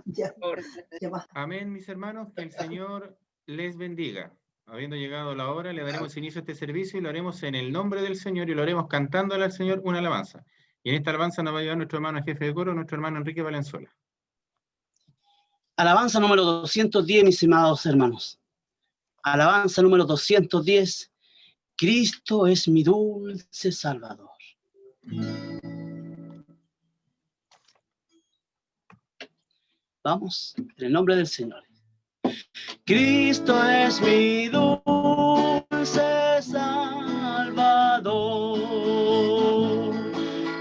Ya, Por- ya va. Amén, mis hermanos, que el Señor les bendiga. Habiendo llegado la hora, le daremos inicio a este servicio y lo haremos en el nombre del Señor y lo haremos cantándole al Señor una alabanza. Y en esta alabanza nos va a ayudar nuestro hermano jefe de coro, nuestro hermano Enrique Valenzuela. Alabanza número 210, mis amados hermanos. Alabanza número 210. Cristo es mi dulce Salvador. Vamos, en el nombre del Señor. Cristo es mi dulce Salvador,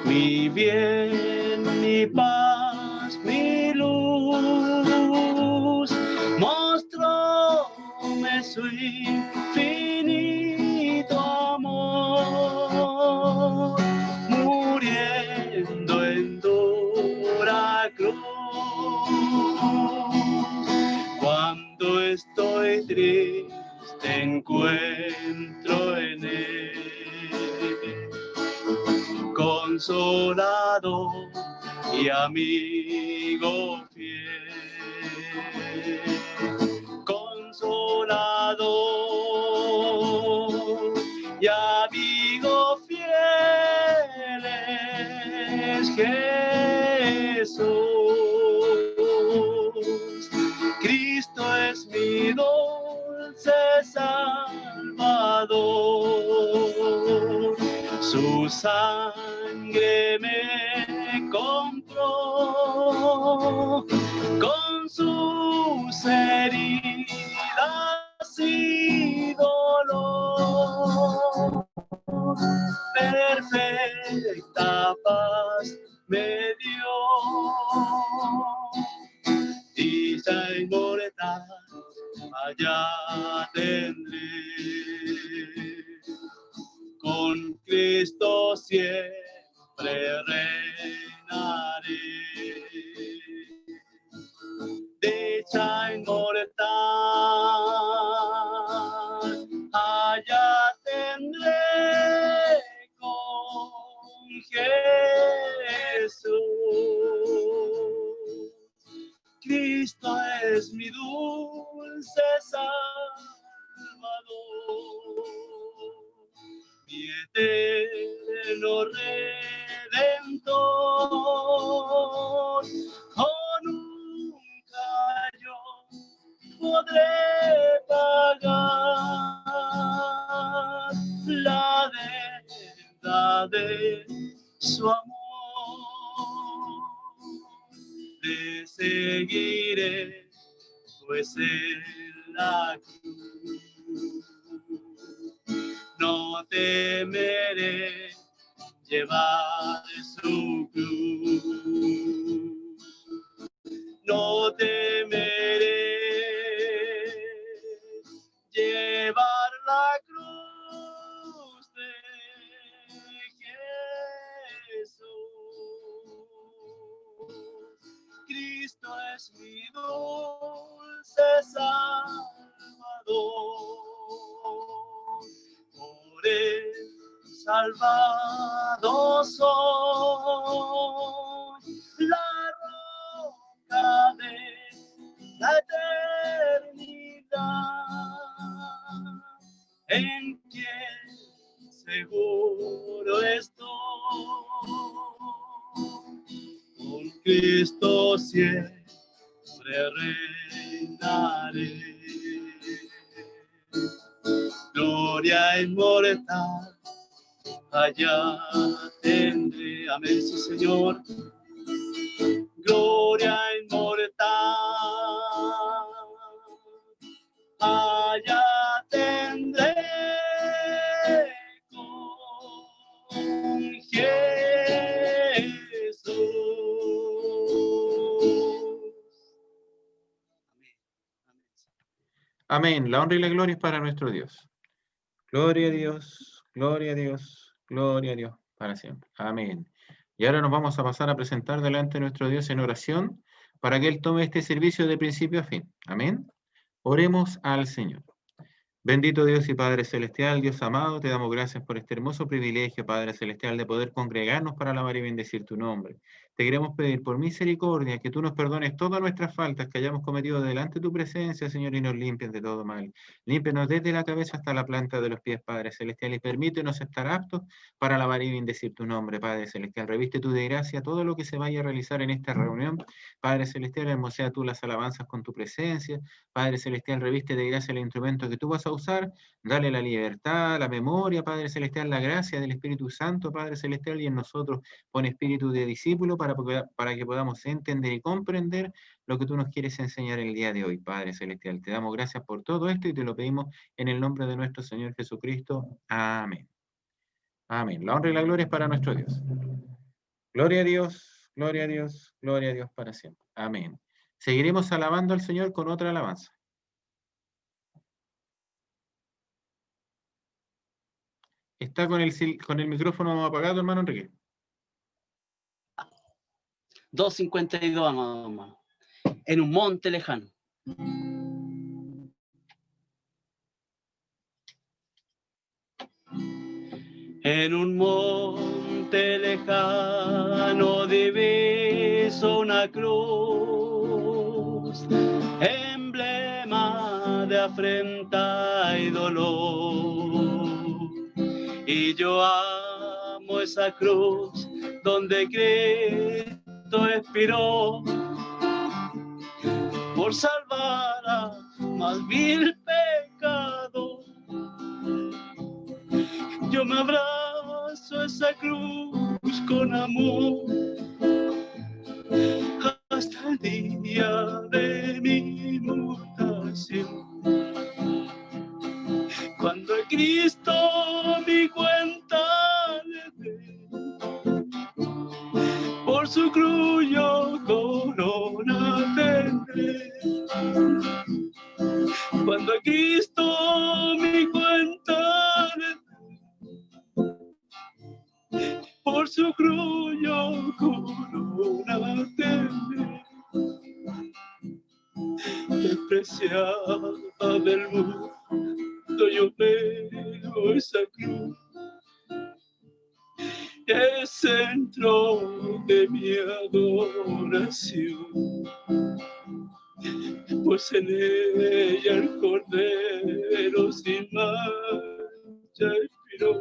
mi bien, mi paz, mi luz, mostróme su infinito amor, muriendo en dura cruz. Cuando estoy triste encuentro en él consolador y amigo fiel. Consolador y amigo fiel es Jesús. Cristo es mi dulce Salvador, su sangre me compró, con sus heridas y dolor, perfecta paz me dio. Dicha inmortal allá tendré, con Cristo siempre reinaré. Dicha inmortal allá tendré con Jesús. Cristo es mi dulce Salvador, mi eterno Redentor. Oh, nunca yo podré pagar la deuda de su amor. Le seguiré, pues en la cruz no temeré llevar su cruz. No temeré llevar la cruz de Jesús. Cristo es mi dulce Salvador, por él salvado soy, la roca de la eternidad, en quien seguro estoy. Con Cristo siempre reinaré. Gloria inmortal allá tendré. Amén, sí, Señor. Gloria inmortal allá tendré con Jesús. Amén. La honra y la gloria es para nuestro Dios. Gloria a Dios, gloria a Dios, gloria a Dios para siempre. Amén. Y ahora nos vamos a pasar a presentar delante de nuestro Dios en oración para que Él tome este servicio de principio a fin. Amén. Oremos al Señor. Bendito Dios y Padre Celestial, Dios amado, te damos gracias por este hermoso privilegio, Padre Celestial, de poder congregarnos para alabar y bendecir tu nombre. te queremos pedir por misericordia que tú nos perdones todas nuestras faltas que hayamos cometido delante de tu presencia, Señor, y nos limpies de todo mal. Límpianos desde la cabeza hasta la planta de los pies, Padre Celestial, y permítenos estar aptos para alabar y bendecir tu nombre, Padre Celestial. Reviste tú de gracia todo lo que se vaya a realizar en esta reunión. Padre Celestial, hermosea tú las alabanzas con tu presencia. Padre Celestial, reviste de gracia el instrumento que tú vas a usar. Dale la libertad, la memoria, Padre Celestial, la gracia del Espíritu Santo, Padre Celestial, y en nosotros pon espíritu de discípulo para que podamos entender y comprender lo que tú nos quieres enseñar el día de hoy, Padre Celestial. Te damos gracias por todo esto y te lo pedimos en el nombre de nuestro Señor Jesucristo. Amén. Amén. La honra y la gloria es para nuestro Dios. Gloria a Dios, gloria a Dios, gloria a Dios para siempre. Amén. Seguiremos alabando al Señor con otra alabanza. ¿Está con el micrófono apagado, hermano Enrique? 2:52, amado hermano. En un monte lejano. En un monte lejano diviso una cruz, emblema de afrenta y dolor. Y yo amo esa cruz donde Cristo expiró por salvar a más vil pecado. Yo me abrazo a esa cruz con amor hasta el día de mi inmutación. Cuando a Cristo mi cuenta le dé, por su cruz yo corona tendré. Cuando a Cristo mi cuenta le dé, por su cruz yo corona tendré. Despreciada del mundo yo veo esa cruz, el centro de mi adoración, pues en ella el Cordero sin mancha expiró,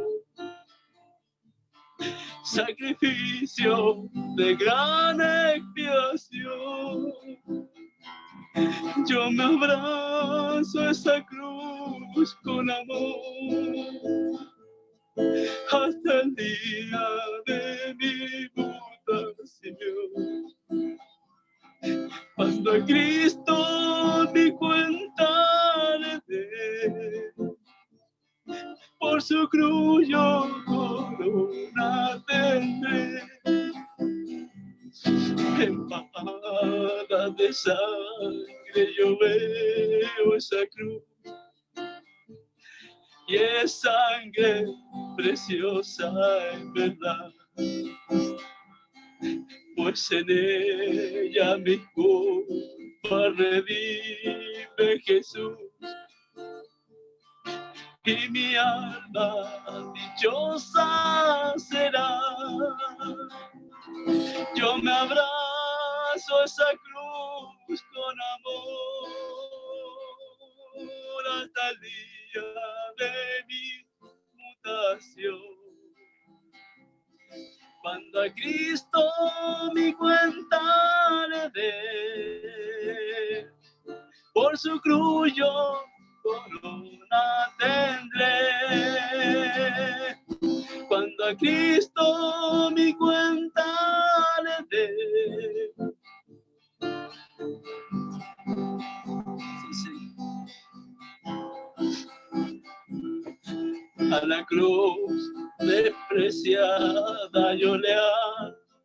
sacrificio de gran expiación. Yo me abrazo a esa cruz con amor hasta el día de mi mutación. Cuando a Cristo mi cuenta le dé, por su cruz yo corona tendré. Empapada de sangre yo veo esa cruz, y es sangre preciosa en verdad, pues en ella mi culpa redime Jesús, y mi alma dichosa será. Yo me abrazo a esa cruz con amor hasta el día de mi mutación. Cuando a Cristo mi cuenta le dé, por su cruz yo corona tendré. Cuando a Cristo mi cuenta le dé. Sí. A la cruz despreciada yo le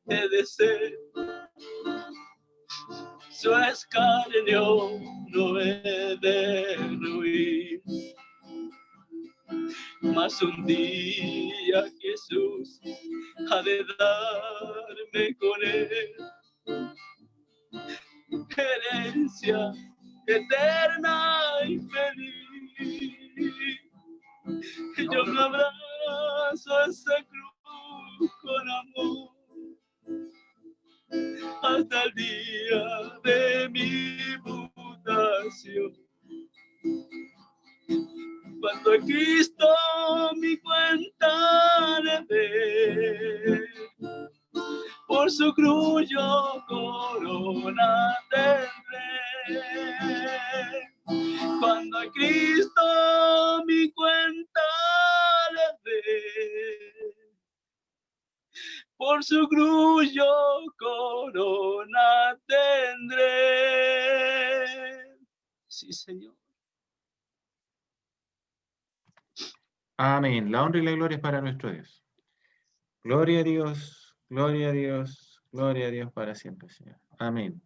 he de ser, su escarnio no he de ruir. Mas un día Jesús ha de darme con él herencia eterna y feliz. Yo me abrazo a esa cruz con amor hasta el día de mi mutación. Cuando a Cristo mi cuenta le dé, por su cruz yo corona tendré. Cuando a Cristo mi cuenta le dé, por su cruz yo corona tendré. Sí, Señor. Amén. La honra y la gloria es para nuestro Dios. Gloria a Dios, gloria a Dios, gloria a Dios para siempre, Señor. Amén.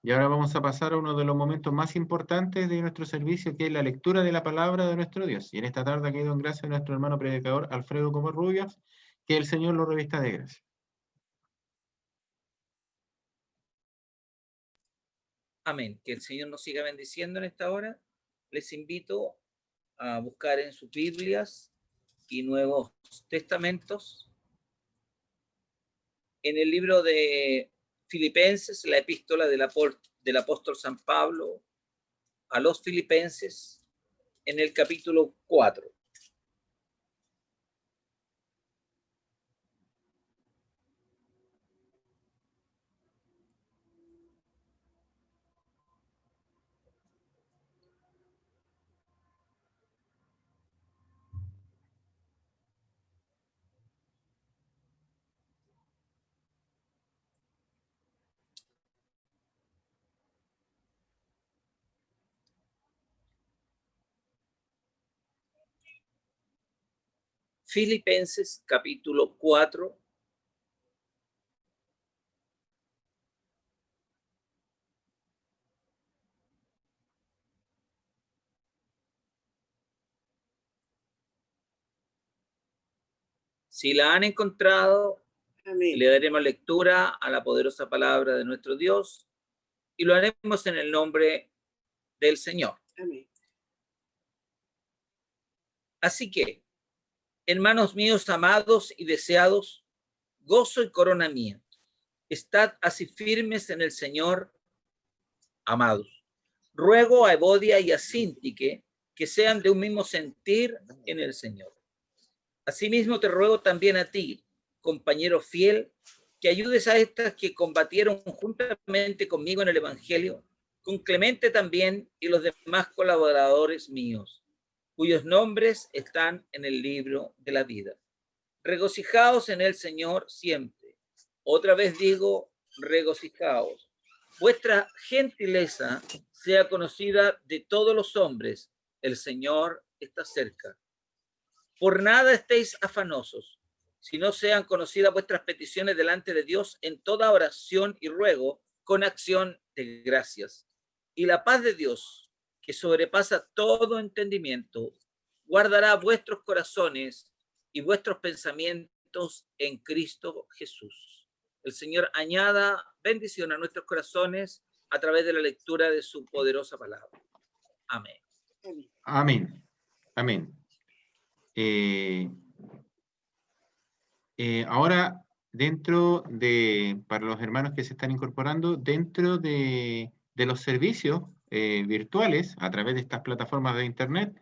Y ahora vamos a pasar a uno de los momentos más importantes de nuestro servicio, que es la lectura de la palabra de nuestro Dios. Y en esta tarde ha quedado en gracia nuestro hermano predicador Alfredo Covarrubias, que el Señor lo revista de gracia. Amén. Que el Señor nos siga bendiciendo en esta hora. Les invito a buscar en sus Biblias y Nuevos Testamentos en el libro de Filipenses, la epístola del apóstol San Pablo a los Filipenses, en el capítulo 4. Filipenses capítulo 4. Si la han encontrado, amén, le daremos lectura a la poderosa palabra de nuestro Dios y lo haremos en el nombre del Señor. Amén. Así que, hermanos míos amados y deseados, gozo y corona mía, estad así firmes en el Señor, amados. Ruego a Evodia y a Síntique que sean de un mismo sentir en el Señor. Asimismo te ruego también a ti, compañero fiel, que ayudes a estas que combatieron juntamente conmigo en el Evangelio, con Clemente también y los demás colaboradores míos, cuyos nombres están en el libro de la vida. Regocijaos en el Señor siempre. Otra vez digo, regocijaos. Vuestra gentileza sea conocida de todos los hombres. El Señor está cerca. Por nada estéis afanosos, sino sean conocidas vuestras peticiones delante de Dios en toda oración y ruego con acción de gracias. Y la paz de Dios, que sobrepasa todo entendimiento, guardará vuestros corazones y vuestros pensamientos en Cristo Jesús. El Señor añada bendición a nuestros corazones a través de la lectura de su poderosa palabra. Amén. Amén. Amén. Ahora, para los hermanos que se están incorporando, dentro de los servicios virtuales a través de estas plataformas de Internet,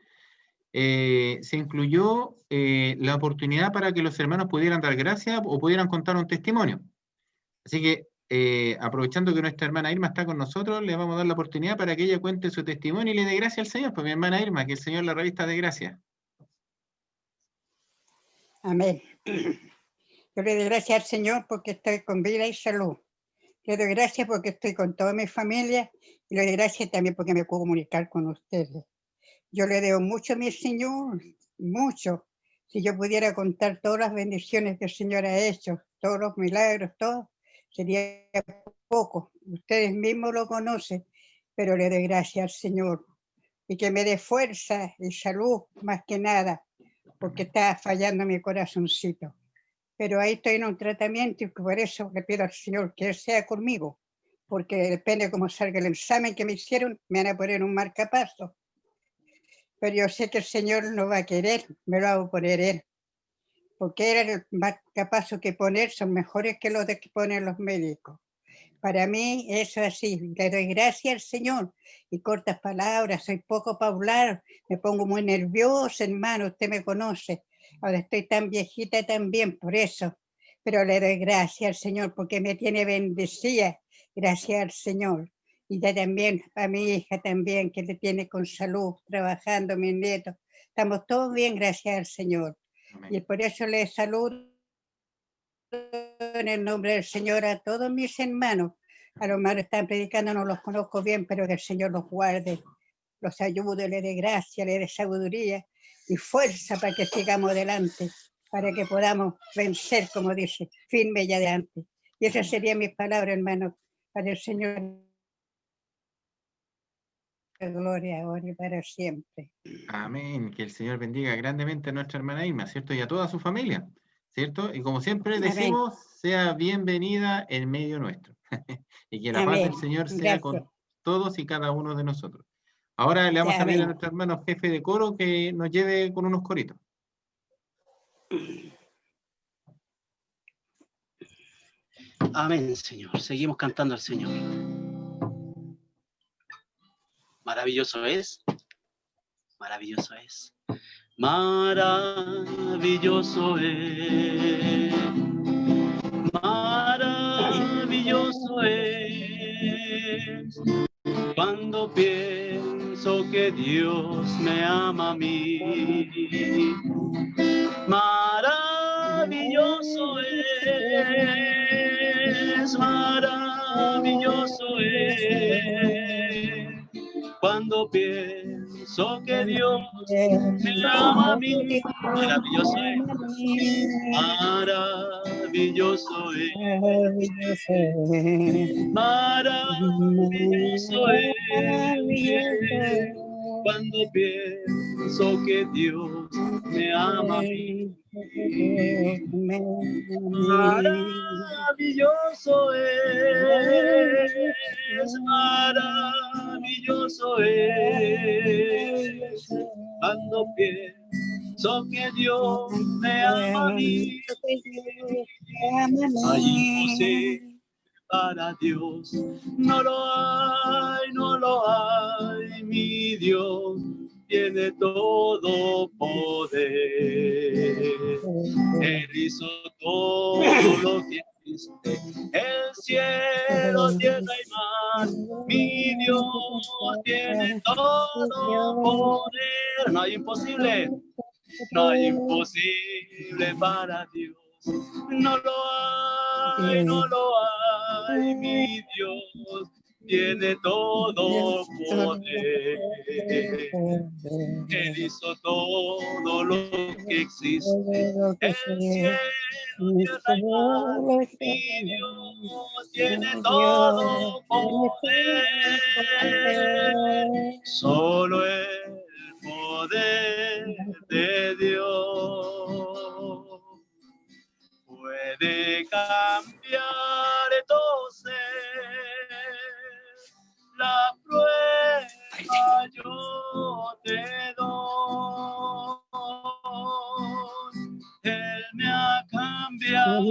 se incluyó la oportunidad para que los hermanos pudieran dar gracias o pudieran contar un testimonio. Así que, aprovechando que nuestra hermana Irma está con nosotros, le vamos a dar la oportunidad para que ella cuente su testimonio y le dé gracias al Señor. Pues mi hermana Irma, que el Señor la revista de gracia. Amén. Yo le doy gracias al Señor porque estoy con vida y salud. Le doy gracias porque estoy con toda mi familia y le doy gracias también porque me puedo comunicar con ustedes. Yo le debo mucho a mi Señor, mucho. Si yo pudiera contar todas las bendiciones que el Señor ha hecho, todos los milagros, todo, sería poco. Ustedes mismos lo conocen, pero le doy gracias al Señor. Y que me dé fuerza y salud más que nada, porque está fallando mi corazoncito. Pero ahí estoy en un tratamiento y por eso le pido al Señor que Él sea conmigo, porque depende de cómo salga el examen que me hicieron, me van a poner un marcapaso. Pero yo sé que el Señor no va a querer, me lo va a poner Él, porque Él el marcapaso que poner son mejores que los que ponen los médicos. Para mí eso es así. Le doy gracias al Señor y cortas palabras. Soy poco para hablar. Me pongo muy nerviosa, hermano. Usted me conoce. Ahora estoy tan viejita también por eso. Pero le doy gracias al Señor porque me tiene bendecida. Gracias al Señor. Y ya también a mi hija también, que le tiene con salud, trabajando, mis nietos. Estamos todos bien, gracias al Señor. Amén. Y por eso les saludo en el nombre del Señor a todos mis hermanos. A los hermanos que están predicando no los conozco bien, pero que el Señor los guarde, los ayude, le dé gracia, le dé sabiduría y fuerza para que sigamos adelante, para que podamos vencer, como dice, firme y adelante. Y esas serían mis palabras, hermanos, para el Señor. Gloria ahora y para siempre. Amén. Que el Señor bendiga grandemente a nuestra hermana Irma, ¿cierto? Y a toda su familia, ¿cierto? Y como siempre Amén. decimos, sea bienvenida en medio nuestro. Y que la paz Amén. del Señor sea Gracias. con todos y cada uno de nosotros. Ahora le vamos a pedir a Amén. nuestro hermano jefe de coro que nos lleve con unos coritos. Amén, Señor. Seguimos cantando al Señor. Maravilloso es. Maravilloso es. Maravilloso es. Maravilloso es. Cuando pienso que Dios me ama a mí. Maravilloso es. Maravilloso es. Cuando pienso que Dios me ama a mí, maravilloso es, maravilloso es, maravilloso es. Cuando pienso que Dios me ama a mí, maravilloso es, maravilloso es. Cuando pienso que Dios me ama a mí, hay imposible para Dios, no lo hay, no lo hay, mi Dios tiene todo poder. Él hizo todo lo que existe, el cielo, tierra y mar, mi Dios tiene todo poder. No hay imposible, no hay imposible para Dios, no lo hay, no lo hay, mi Dios tiene todo poder. Él hizo todo lo que existe, el cielo, tierra y mar, mi Dios tiene todo poder. Solo el poder de Dios puede cambiar todo ser. La prueba yo te doy. Él me ha cambiado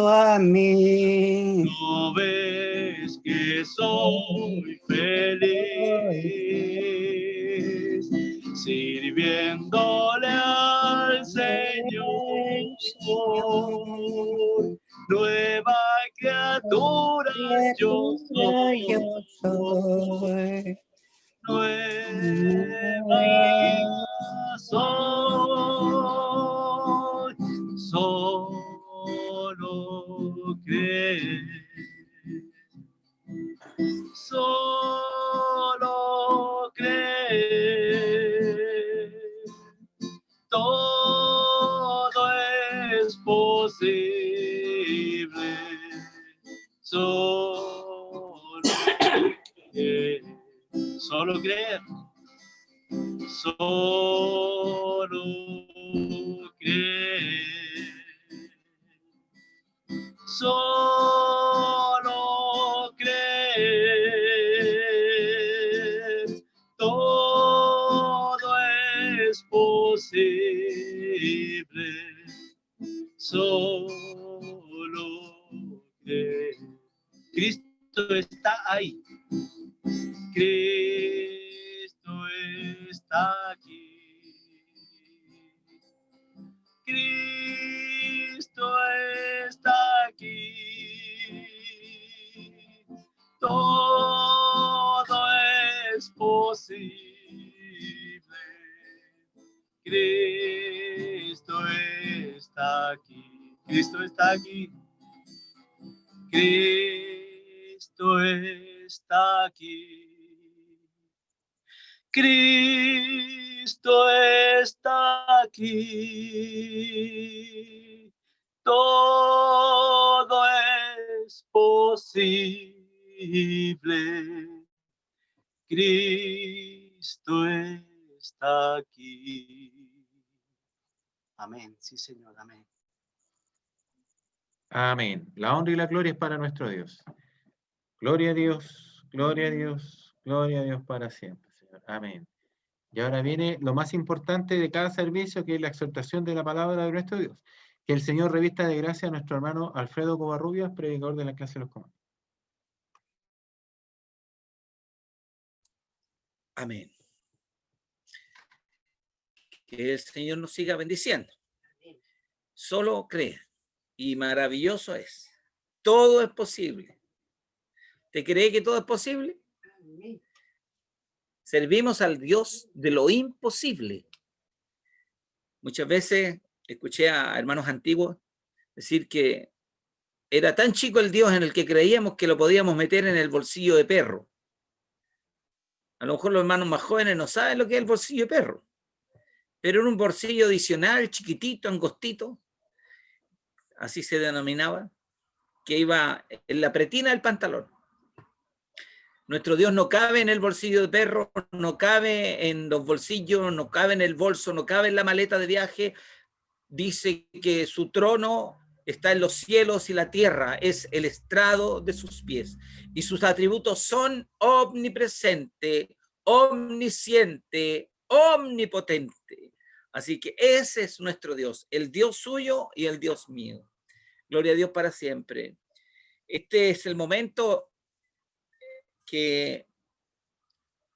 A mí. ¿No ves que soy feliz sirviéndole al Señor? Nueva criatura yo soy. Nueva soy. Solo creer. Solo creer. Todo es posible. Solo creer. Solo creer. Solo creer. Solo creer, todo es posible. Solo creer. ahí. Cristo está aquí. Cristo está aquí. Todo es posible. Cristo está aquí. Cristo está aquí. Cristo está aquí. Cristo está aquí. Todo es posible. Cristo está aquí. Amén. Sí, Señor. Amén. Amén. La honra y la gloria es para nuestro Dios. Gloria a Dios, gloria a Dios, gloria a Dios para siempre, Señor. Amén. Y ahora viene lo más importante de cada servicio, que es la exhortación de la palabra de nuestro Dios. Que el Señor revista de gracia a nuestro hermano Alfredo Covarrubias, predicador de la clase de los comandos. Amén. Que el Señor nos siga bendiciendo. Solo cree. Y maravilloso es. Todo es posible. ¿Te cree que todo es posible? Servimos al Dios de lo imposible. Muchas veces escuché a hermanos antiguos decir que era tan chico el Dios en el que creíamos que lo podíamos meter en el bolsillo de perro. A lo mejor los hermanos más jóvenes no saben lo que es el bolsillo de perro, pero era un bolsillo adicional, chiquitito, angostito, así se denominaba, que iba en la pretina del pantalón. Nuestro Dios no cabe en el bolsillo de perro, no cabe en los bolsillos, no cabe en el bolso, no cabe en la maleta de viaje. Dice que su trono está en los cielos y la tierra, es el estrado de sus pies. Y sus atributos son omnipresente, omnisciente, omnipotente. Así que ese es nuestro Dios, el Dios suyo y el Dios mío. Gloria a Dios para siempre. Este es el momento que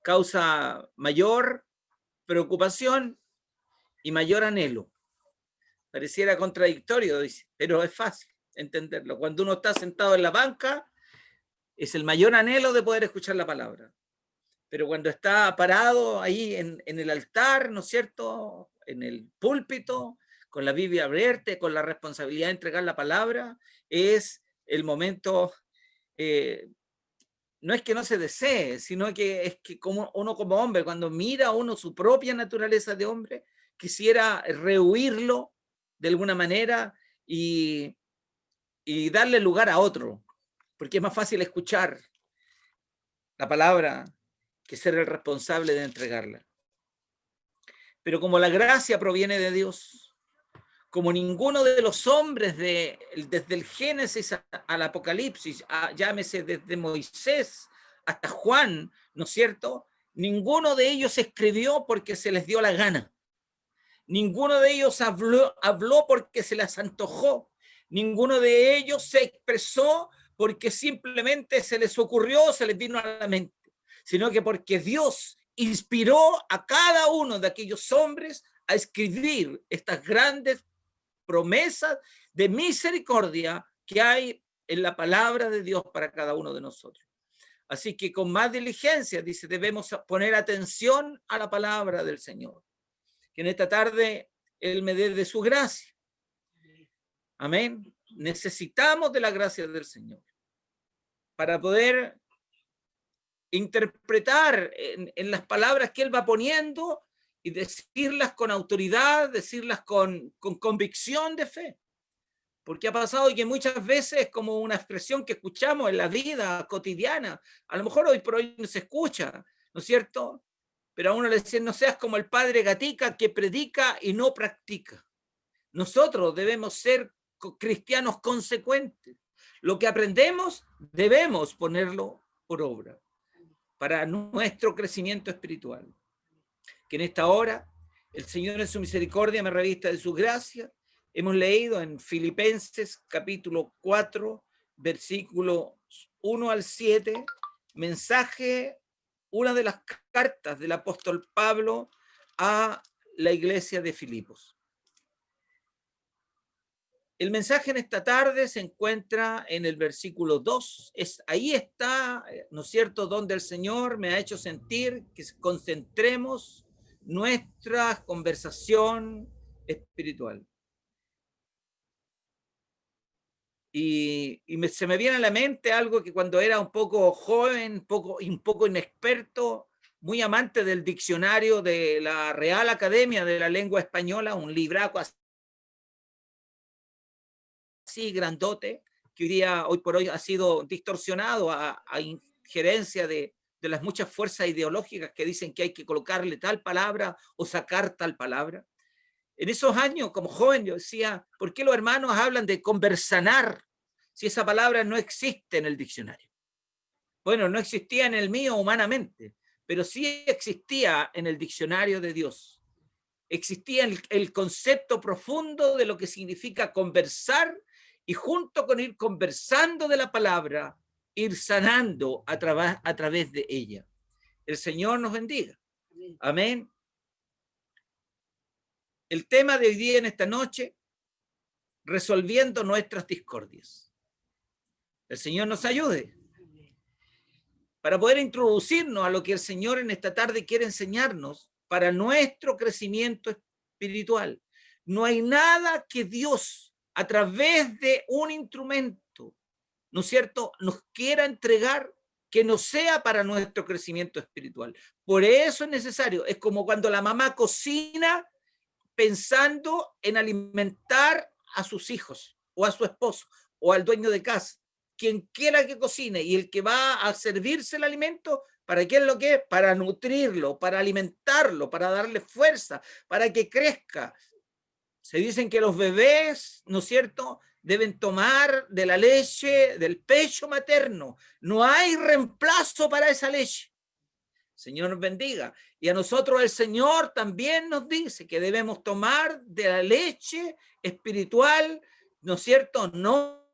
causa mayor preocupación y mayor anhelo. Pareciera contradictorio, pero es fácil entenderlo. Cuando uno está sentado en la banca, es el mayor anhelo de poder escuchar la palabra. Pero cuando está parado ahí en el altar, ¿no es cierto?, en el púlpito, con la Biblia abierta, con la responsabilidad de entregar la palabra, es el momento, no es que no se desee, sino que es que como uno como hombre, cuando mira a uno su propia naturaleza de hombre, quisiera rehuirlo de alguna manera y darle lugar a otro, porque es más fácil escuchar la palabra que ser el responsable de entregarla. Pero como la gracia proviene de Dios, como ninguno de los hombres desde el Génesis al Apocalipsis, llámese desde Moisés hasta Juan, ¿no es cierto?, ninguno de ellos escribió porque se les dio la gana. Ninguno de ellos habló porque se les antojó. Ninguno de ellos se expresó porque simplemente se les ocurrió, se les vino a la mente, sino que porque Dios inspiró a cada uno de aquellos hombres a escribir estas grandes promesas de misericordia que hay en la palabra de Dios para cada uno de nosotros. Así que con más diligencia, dice, debemos poner atención a la palabra del Señor. Que en esta tarde Él me dé de su gracia. Amén. Necesitamos de la gracia del Señor para poder interpretar en las palabras que Él va poniendo y decirlas con autoridad, decirlas con convicción de fe. Porque ha pasado que muchas veces, como una expresión que escuchamos en la vida cotidiana, a lo mejor hoy por hoy no se escucha, ¿no es cierto? Pero a uno le dicen, no seas como el padre Gatica que predica y no practica. Nosotros debemos ser cristianos consecuentes. Lo que aprendemos debemos ponerlo por obra para nuestro crecimiento espiritual. Que en esta hora el Señor en su misericordia me revista de su gracia. Hemos leído en Filipenses capítulo 4, versículos 1 al 7, mensaje, una de las cartas del apóstol Pablo a la iglesia de Filipos. El mensaje en esta tarde se encuentra en el versículo 2. Ahí está, ¿no es cierto?, donde el Señor me ha hecho sentir que concentremos nuestra conversación espiritual. Y se me viene a la mente algo que cuando era un poco joven, un poco inexperto, muy amante del diccionario de la Real Academia de la Lengua Española, un libraco así grandote, que hoy por hoy ha sido distorsionado a injerencia de las muchas fuerzas ideológicas que dicen que hay que colocarle tal palabra o sacar tal palabra. En esos años, como joven, yo decía, ¿por qué los hermanos hablan de conversanar si esa palabra no existe en el diccionario? Bueno, no existía en el mío humanamente, pero sí existía en el diccionario de Dios. Existía el concepto profundo de lo que significa conversar, y junto con ir conversando de la palabra, ir sanando a través de ella. El Señor nos bendiga. Amén. El tema de hoy día en esta noche, resolviendo nuestras discordias. El Señor nos ayude para poder introducirnos a lo que el Señor en esta tarde quiere enseñarnos para nuestro crecimiento espiritual. No hay nada que Dios, a través de un instrumento, ¿no es cierto?, nos quiera entregar que no sea para nuestro crecimiento espiritual. Por eso es necesario. Es como cuando la mamá cocina pensando en alimentar a sus hijos o a su esposo o al dueño de casa. Quien quiera que cocine y el que va a servirse el alimento, ¿para qué es lo que es? Para nutrirlo, para alimentarlo, para darle fuerza, para que crezca. Se dicen que los bebés, ¿no es cierto?, deben tomar de la leche del pecho materno. No hay reemplazo para esa leche. Señor nos bendiga. Y a nosotros el Señor también nos dice que debemos tomar de la leche espiritual, ¿no es cierto?, no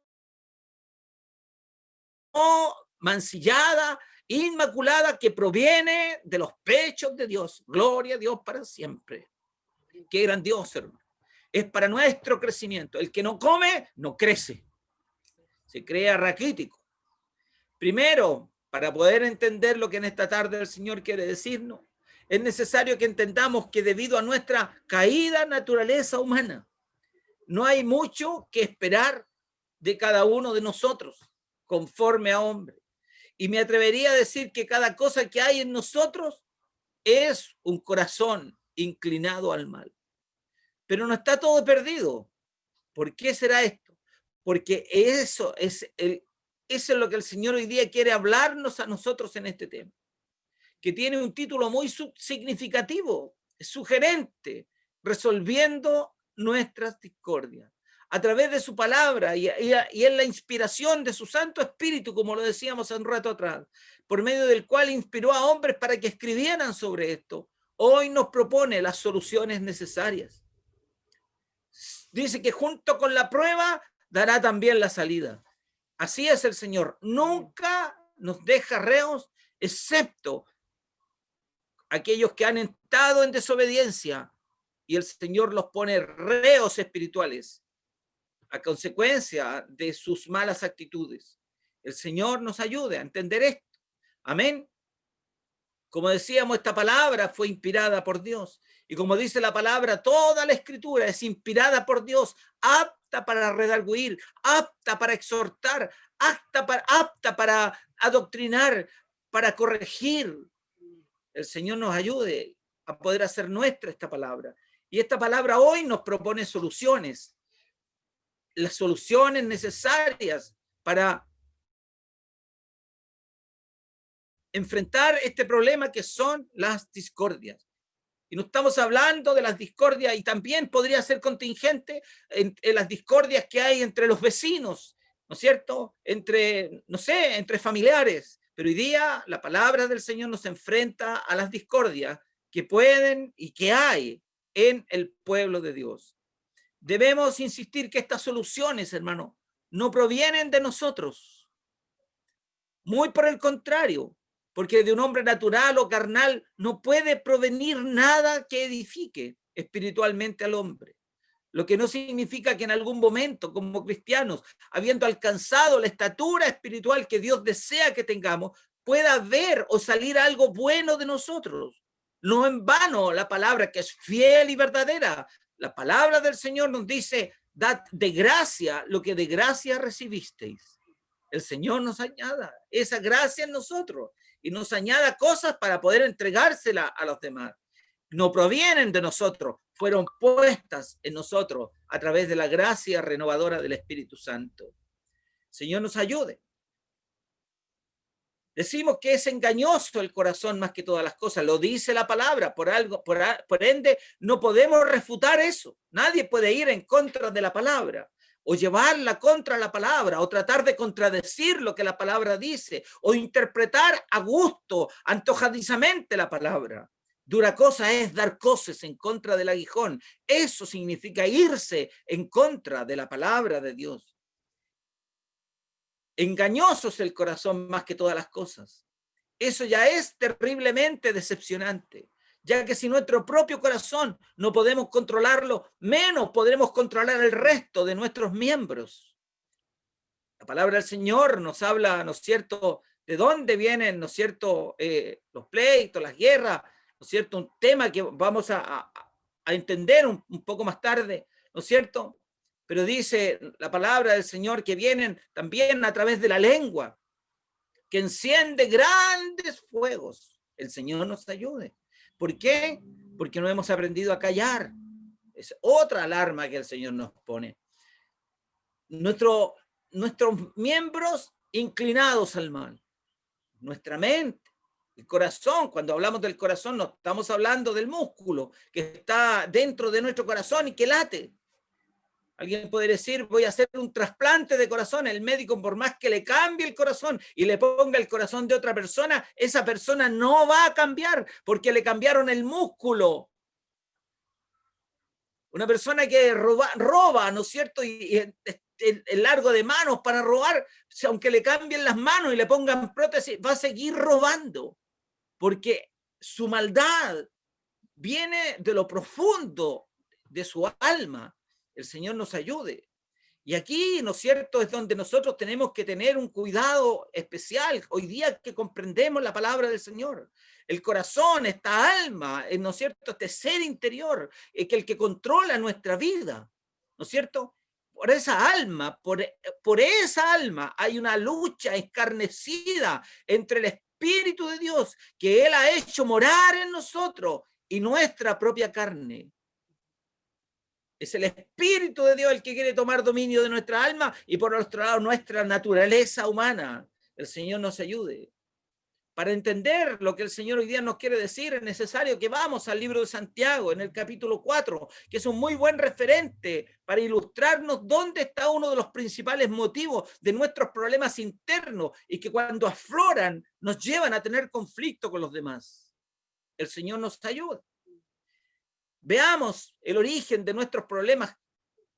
mancillada, inmaculada, que proviene de los pechos de Dios. Gloria a Dios para siempre. Qué grandioso, hermano. Es para nuestro crecimiento. El que no come, no crece. Se crea raquítico. Primero, para poder entender lo que en esta tarde el Señor quiere decirnos, es necesario que entendamos que debido a nuestra caída naturaleza humana, no hay mucho que esperar de cada uno de nosotros conforme a hombre. Y me atrevería a decir que cada cosa que hay en nosotros es un corazón inclinado al mal. Pero no está todo perdido. ¿Por qué será esto? Porque eso es lo que el Señor hoy día quiere hablarnos a nosotros en este tema, que tiene un título muy significativo, sugerente, resolviendo nuestras discordias. A través de su palabra y en la inspiración de su Santo Espíritu, como lo decíamos hace un rato atrás, por medio del cual inspiró a hombres para que escribieran sobre esto, hoy nos propone las soluciones necesarias. Dice que junto con la prueba dará también la salida. Así es el Señor. Nunca nos deja reos, excepto aquellos que han estado en desobediencia, y el Señor los pone reos espirituales a consecuencia de sus malas actitudes. El Señor nos ayude a entender esto. Amén. Como decíamos, esta palabra fue inspirada por Dios. Y como dice la palabra, toda la escritura es inspirada por Dios, apta para redarguir, apta para exhortar, apta para adoctrinar, para corregir. El Señor nos ayude a poder hacer nuestra esta palabra. Y esta palabra hoy nos propone soluciones, las soluciones necesarias para enfrentar este problema que son las discordias. Y no estamos hablando de las discordias, y también podría ser contingente en las discordias que hay entre los vecinos, ¿no es cierto? Entre familiares. Pero hoy día la palabra del Señor nos enfrenta a las discordias que pueden y que hay en el pueblo de Dios. Debemos insistir que estas soluciones, hermano, no provienen de nosotros. Muy por el contrario, porque de un hombre natural o carnal no puede provenir nada que edifique espiritualmente al hombre. Lo que no significa que en algún momento, como cristianos, habiendo alcanzado la estatura espiritual que Dios desea que tengamos, pueda ver o salir algo bueno de nosotros. No en vano la palabra, que es fiel y verdadera, la palabra del Señor nos dice: dad de gracia lo que de gracia recibisteis. El Señor nos añada esa gracia en nosotros y nos añada cosas para poder entregársela a los demás. No provienen de nosotros, fueron puestas en nosotros a través de la gracia renovadora del Espíritu Santo. Señor nos ayude. Decimos que es engañoso el corazón más que todas las cosas, lo dice la palabra, por ende no podemos refutar eso. Nadie puede ir en contra de la palabra, o llevarla contra la palabra, o tratar de contradecir lo que la palabra dice, o interpretar a gusto, antojadizamente la palabra. Dura cosa es dar coces en contra del aguijón. Eso significa irse en contra de la palabra de Dios. Engañoso es el corazón más que todas las cosas. Eso ya es terriblemente decepcionante, ya que si nuestro propio corazón no podemos controlarlo, menos podremos controlar el resto de nuestros miembros. La palabra del Señor nos habla, ¿no es cierto?, de dónde vienen, ¿no es cierto?, los pleitos, las guerras, ¿no es cierto?, un tema que vamos a entender un poco más tarde, ¿no es cierto?, pero dice la palabra del Señor que vienen también a través de la lengua, que enciende grandes fuegos. El Señor nos ayude. ¿Por qué? Porque no hemos aprendido a callar. Es otra alarma que el Señor nos pone. Nuestros miembros inclinados al mal, nuestra mente, el corazón. Cuando hablamos del corazón no estamos hablando del músculo que está dentro de nuestro corazón y que late. Alguien puede decir: voy a hacer un trasplante de corazón. El médico, por más que le cambie el corazón y le ponga el corazón de otra persona, esa persona no va a cambiar porque le cambiaron el músculo. Una persona que roba, ¿no es cierto? Y el largo de manos para robar, aunque le cambien las manos y le pongan prótesis, va a seguir robando porque su maldad viene de lo profundo de su alma. El Señor nos ayude. Y aquí, ¿no es cierto?, es donde nosotros tenemos que tener un cuidado especial hoy día que comprendemos la palabra del Señor. El corazón, esta alma, ¿no es cierto?, este ser interior, que el que controla nuestra vida, ¿no es cierto? Por esa alma, por esa alma hay una lucha escarnecida entre el Espíritu de Dios que Él ha hecho morar en nosotros y nuestra propia carne. Es el Espíritu de Dios el que quiere tomar dominio de nuestra alma y por otro lado nuestra naturaleza humana. El Señor nos ayude. Para entender lo que el Señor hoy día nos quiere decir, es necesario que vamos al libro de Santiago, en el capítulo 4, que es un muy buen referente para ilustrarnos dónde está uno de los principales motivos de nuestros problemas internos y que cuando afloran nos llevan a tener conflicto con los demás. El Señor nos ayuda. Veamos el origen de nuestros problemas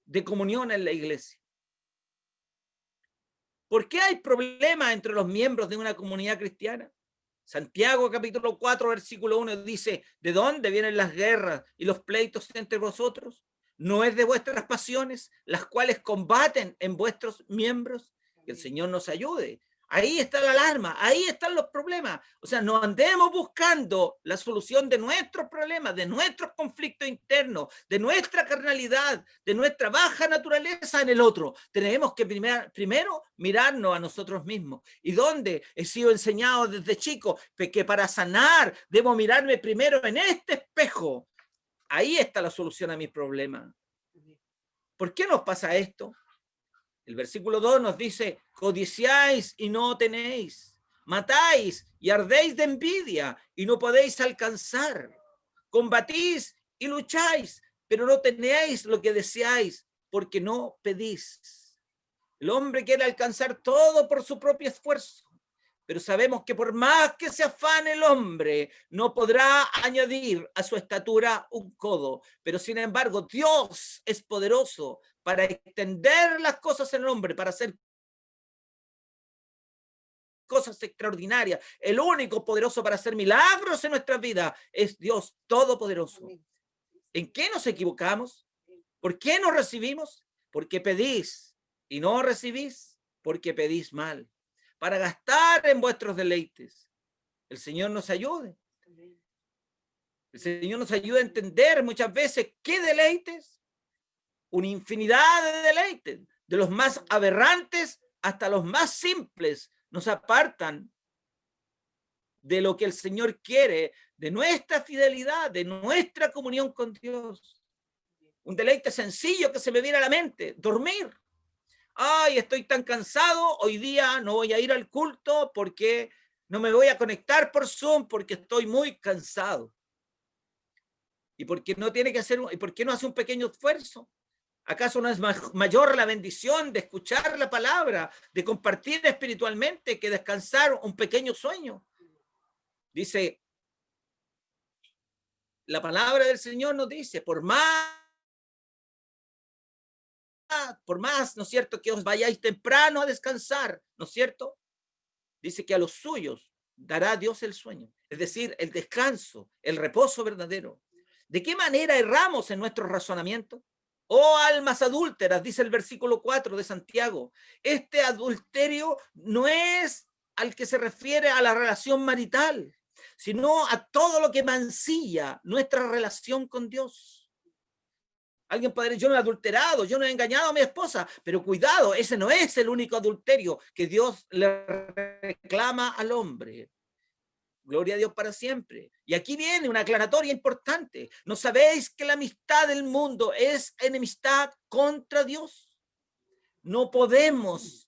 de comunión en la iglesia. ¿Por qué hay problemas entre los miembros de una comunidad cristiana? Santiago capítulo 4 versículo 1 dice: ¿de dónde vienen las guerras y los pleitos entre vosotros? ¿No es de vuestras pasiones las cuales combaten en vuestros miembros? Que el Señor nos ayude. Ahí está la alarma, ahí están los problemas. O sea, no andemos buscando la solución de nuestros problemas, de nuestros conflictos internos, de nuestra carnalidad, de nuestra baja naturaleza en el otro. Tenemos que primero mirarnos a nosotros mismos. ¿Y dónde he sido enseñado desde chico? Que para sanar debo mirarme primero en este espejo. Ahí está la solución a mis problemas. ¿Por qué nos pasa esto? El versículo 2 nos dice: codiciáis y no tenéis, matáis y ardéis de envidia y no podéis alcanzar, combatís y lucháis, pero no tenéis lo que deseáis porque no pedís. El hombre quiere alcanzar todo por su propio esfuerzo, pero sabemos que por más que se afane el hombre, no podrá añadir a su estatura un codo. Pero sin embargo, Dios es poderoso para extender las cosas en el hombre, para hacer cosas extraordinarias. El único poderoso para hacer milagros en nuestras vidas es Dios Todopoderoso. ¿En qué nos equivocamos? ¿Por qué no recibimos? Porque pedís y no recibís, porque pedís mal, para gastar en vuestros deleites. El Señor nos ayude. El Señor nos ayuda a entender muchas veces qué deleites, una infinidad de deleites, de los más aberrantes hasta los más simples, nos apartan de lo que el Señor quiere, de nuestra fidelidad, de nuestra comunión con Dios. Un deleite sencillo que se me viene a la mente: dormir. Ay, estoy tan cansado, hoy día no voy a ir al culto porque no me voy a conectar por Zoom porque estoy muy cansado. ¿Y por qué no tiene que hacer, y por qué no hace un pequeño esfuerzo? ¿Acaso no es mayor la bendición de escuchar la palabra, de compartir espiritualmente, que descansar un pequeño sueño? Dice, la palabra del Señor nos dice, por más, ¿no es cierto?, que os vayáis temprano a descansar, ¿no es cierto? Dice que a los suyos dará Dios el sueño, es decir, el descanso, el reposo verdadero. ¿De qué manera erramos en nuestro razonamiento? Oh almas adúlteras, dice el versículo 4 de Santiago. Este adulterio no es al que se refiere a la relación marital, sino a todo lo que mancilla nuestra relación con Dios. Alguien puede decir, yo no he adulterado, yo no he engañado a mi esposa, pero cuidado, ese no es el único adulterio que Dios le reclama al hombre. Gloria a Dios para siempre. Y aquí viene una aclaratoria importante. ¿No sabéis que la amistad del mundo es enemistad contra Dios? No podemos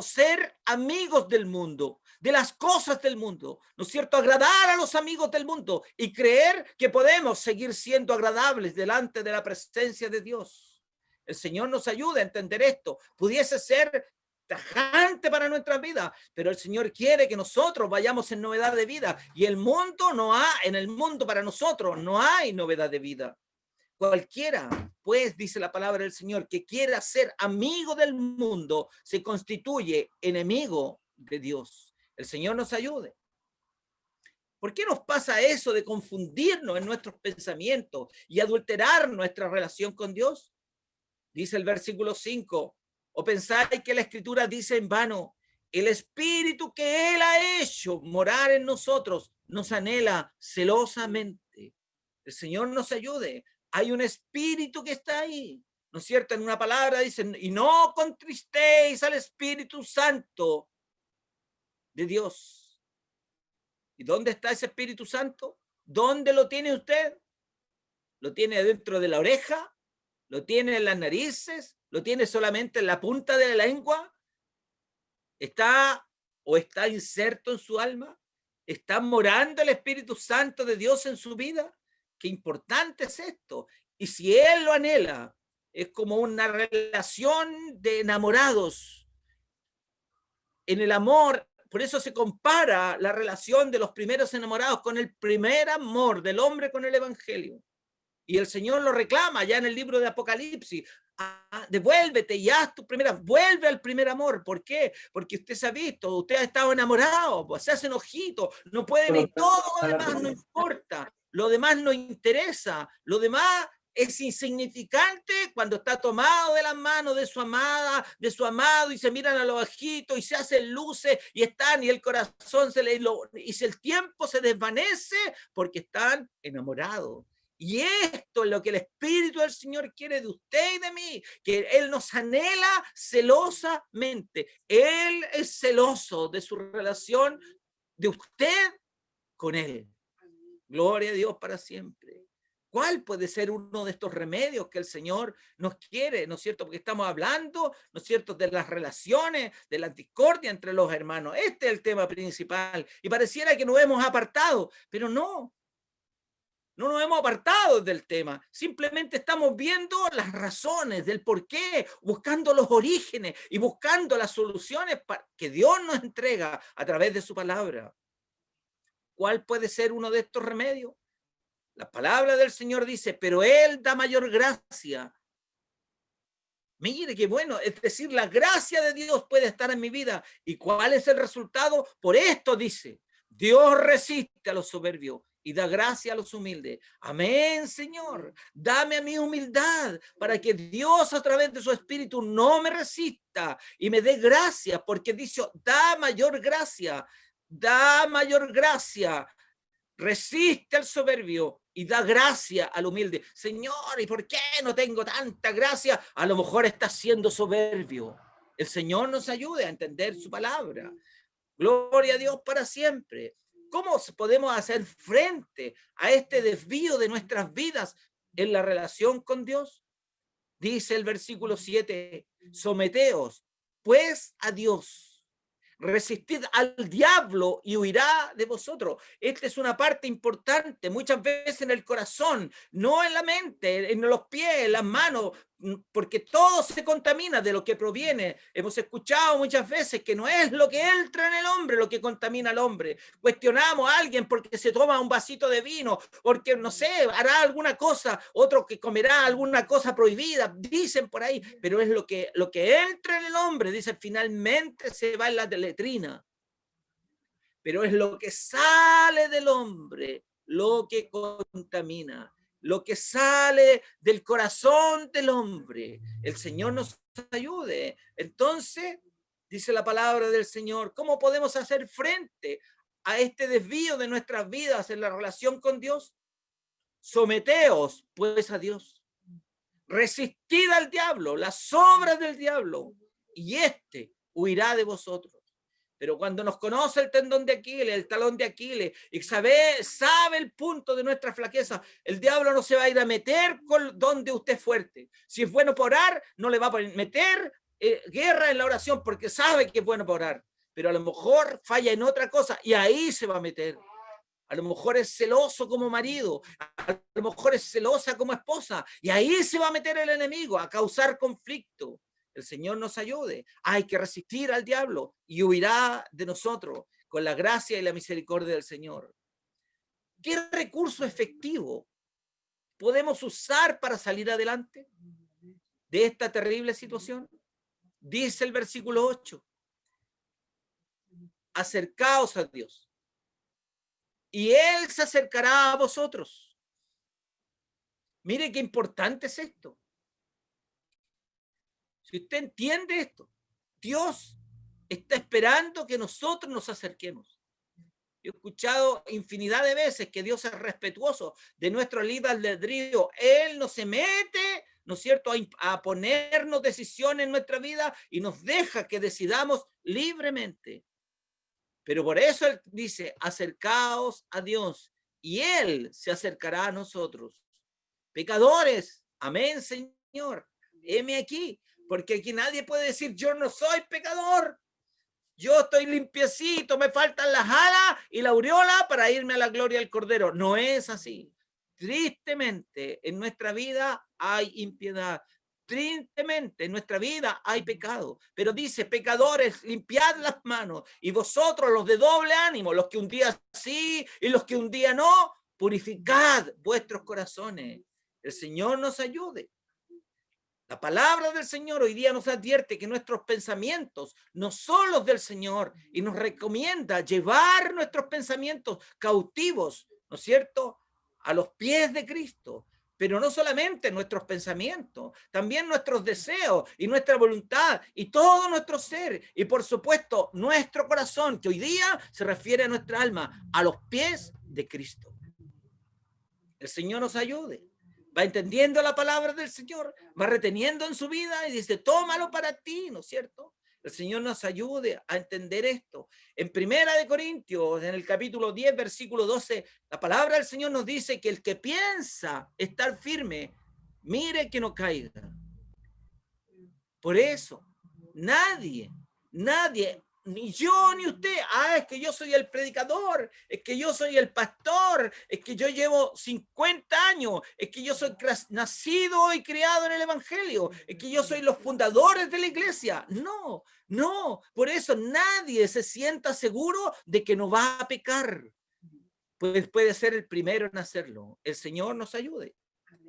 ser amigos del mundo, de las cosas del mundo, ¿no es cierto? Agradar a los amigos del mundo y creer que podemos seguir siendo agradables delante de la presencia de Dios. El Señor nos ayuda a entender esto. Pudiese ser tajante para nuestra vida, pero el Señor quiere que nosotros vayamos en novedad de vida, y en el mundo para nosotros no hay novedad de vida. Cualquiera, pues, dice la palabra del Señor, que quiera ser amigo del mundo, se constituye enemigo de Dios. El Señor nos ayude. ¿Por qué nos pasa eso de confundirnos en nuestros pensamientos y adulterar nuestra relación con Dios? Dice el versículo 5, ¿o pensáis que la Escritura dice en vano, el Espíritu que Él ha hecho morar en nosotros nos anhela celosamente? El Señor nos ayude. Hay un Espíritu que está ahí, ¿no es cierto? En una palabra dicen, y no contristéis al Espíritu Santo de Dios. ¿Y dónde está ese Espíritu Santo? ¿Dónde lo tiene usted? ¿Lo tiene dentro de la oreja? ¿Lo tiene en las narices? ¿Lo tiene solamente en la punta de la lengua? ¿Está inserto en su alma? ¿Está morando el Espíritu Santo de Dios en su vida? Qué importante es esto. Y si Él lo anhela, es como una relación de enamorados. En el amor, por eso se compara la relación de los primeros enamorados con el primer amor del hombre con el Evangelio. Y el Señor lo reclama ya en el libro de Apocalipsis. Devuélvete y haz tu primera, vuelve al primer amor. ¿Por qué? Porque usted se ha visto, usted ha estado enamorado, pues se hace enojito, no puede ver, todo lo demás no importa, lo demás no interesa, lo demás es insignificante cuando está tomado de las manos de su amada, de su amado, y se miran a lo bajito y se hacen luces y están, y el corazón y si el tiempo se desvanece porque están enamorados. Y esto es lo que el Espíritu del Señor quiere de usted y de mí, que Él nos anhela celosamente. Él es celoso de su relación de usted con Él. Gloria a Dios para siempre. ¿Cuál puede ser uno de estos remedios que el Señor nos quiere, ¿no es cierto? Porque estamos hablando, ¿no es cierto?, de las relaciones, de la discordia entre los hermanos. Este es el tema principal. Y pareciera que nos hemos apartado, pero no. No nos hemos apartado del tema, simplemente estamos viendo las razones del por qué, buscando los orígenes y buscando las soluciones que Dios nos entrega a través de su palabra. ¿Cuál puede ser uno de estos remedios? La palabra del Señor dice, pero Él da mayor gracia. Mire qué bueno, es decir, la gracia de Dios puede estar en mi vida. ¿Y cuál es el resultado? Por esto dice, Dios resiste a los soberbios y da gracia a los humildes. Amén, Señor. Dame a mí humildad para que Dios a través de su Espíritu no me resista y me dé gracia, porque dice, da mayor gracia, resiste al soberbio y da gracia al humilde. Señor, ¿y por qué no tengo tanta gracia? A lo mejor estás siendo soberbio. El Señor nos ayude a entender su palabra. Gloria a Dios para siempre. ¿Cómo podemos hacer frente a este desvío de nuestras vidas en la relación con Dios? Dice el versículo 7, someteos pues a Dios. Resistid al diablo y huirá de vosotros. Esta es una parte importante, muchas veces en el corazón, no en la mente, en los pies, en las manos, porque todo se contamina de lo que proviene. Hemos escuchado muchas veces que no es lo que entra en el hombre lo que contamina al hombre. Cuestionamos a alguien porque se toma un vasito de vino, porque, no sé, hará alguna cosa, otro que comerá alguna cosa prohibida, dicen por ahí, pero es lo que entra en el hombre, dice, finalmente se va en la letrina. Pero es lo que sale del hombre lo que contamina. Lo que sale del corazón del hombre. El Señor nos ayude. Entonces, dice la palabra del Señor, ¿cómo podemos hacer frente a este desvío de nuestras vidas en la relación con Dios? Someteos, pues, a Dios. Resistid al diablo, las obras del diablo, y éste huirá de vosotros. Pero cuando nos conoce el tendón de Aquiles, el talón de Aquiles, y sabe el punto de nuestra flaqueza, el diablo no se va a ir a meter con donde usted es fuerte. Si es bueno para orar, no le va a meter guerra en la oración porque sabe que es bueno para orar. Pero a lo mejor falla en otra cosa y ahí se va a meter. A lo mejor es celoso como marido, a lo mejor es celosa como esposa, y ahí se va a meter el enemigo a causar conflicto. El Señor nos ayude. Hay que resistir al diablo y huirá de nosotros con la gracia y la misericordia del Señor. ¿Qué recurso efectivo podemos usar para salir adelante de esta terrible situación? Dice el versículo 8. Acercaos a Dios y Él se acercará a vosotros. Mire qué importante es esto. Si usted entiende esto, Dios está esperando que nosotros nos acerquemos. Yo he escuchado infinidad de veces que Dios es respetuoso de nuestro libre albedrío. Él no se mete, ¿no es cierto?, a ponernos decisiones en nuestra vida y nos deja que decidamos libremente. Pero por eso Él dice, acercaos a Dios y Él se acercará a nosotros. Pecadores, amén, Señor, heme aquí. Porque aquí nadie puede decir, yo no soy pecador, yo estoy limpiecito, me faltan las alas y la aureola para irme a la gloria del Cordero. No es así. Tristemente, en nuestra vida hay impiedad. Tristemente, en nuestra vida hay pecado. Pero dice, pecadores, limpiad las manos. Y vosotros, los de doble ánimo, los que un día sí y los que un día no, purificad vuestros corazones. El Señor nos ayude. La palabra del Señor hoy día nos advierte que nuestros pensamientos no son los del Señor y nos recomienda llevar nuestros pensamientos cautivos, ¿no es cierto?, a los pies de Cristo. Pero no solamente nuestros pensamientos, también nuestros deseos y nuestra voluntad y todo nuestro ser y por supuesto nuestro corazón, que hoy día se refiere a nuestra alma, a los pies de Cristo. El Señor nos ayude. Va entendiendo la palabra del Señor, va reteniendo en su vida y dice, tómalo para ti, ¿no es cierto? El Señor nos ayude a entender esto. En 1 Corintios, en el capítulo 10, versículo 12, la palabra del Señor nos dice que el que piensa estar firme, mire que no caiga. Por eso, nadie, ni yo ni usted, es que yo soy el predicador, es que yo soy el pastor, es que yo llevo 50 años, es que yo soy nacido y criado en el Evangelio, es que yo soy los fundadores de la iglesia. No, por eso nadie se sienta seguro de que no va a pecar. Pues puede ser el primero en hacerlo. El Señor nos ayude.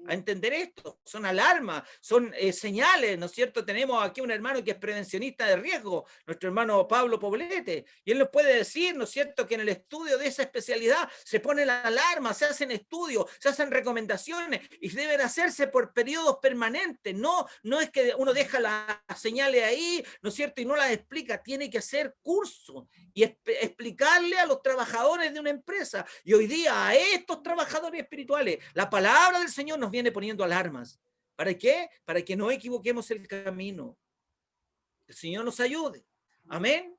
a entender esto. Son alarmas, son señales, ¿no es cierto? Tenemos aquí un hermano que es prevencionista de riesgo, nuestro hermano Pablo Poblete, y él nos puede decir, ¿no es cierto?, que en el estudio de esa especialidad se pone la alarma, se hacen estudios, se hacen recomendaciones, y deben hacerse por periodos permanentes. No es que uno deja las señales ahí, ¿no es cierto?, y no las explica. Tiene que hacer cursos y explicarle a los trabajadores de una empresa. Y hoy día a estos trabajadores espirituales, la palabra del Señor nos viene poniendo alarmas. ¿Para qué? Para que no equivoquemos el camino. El Señor nos ayude. Amén.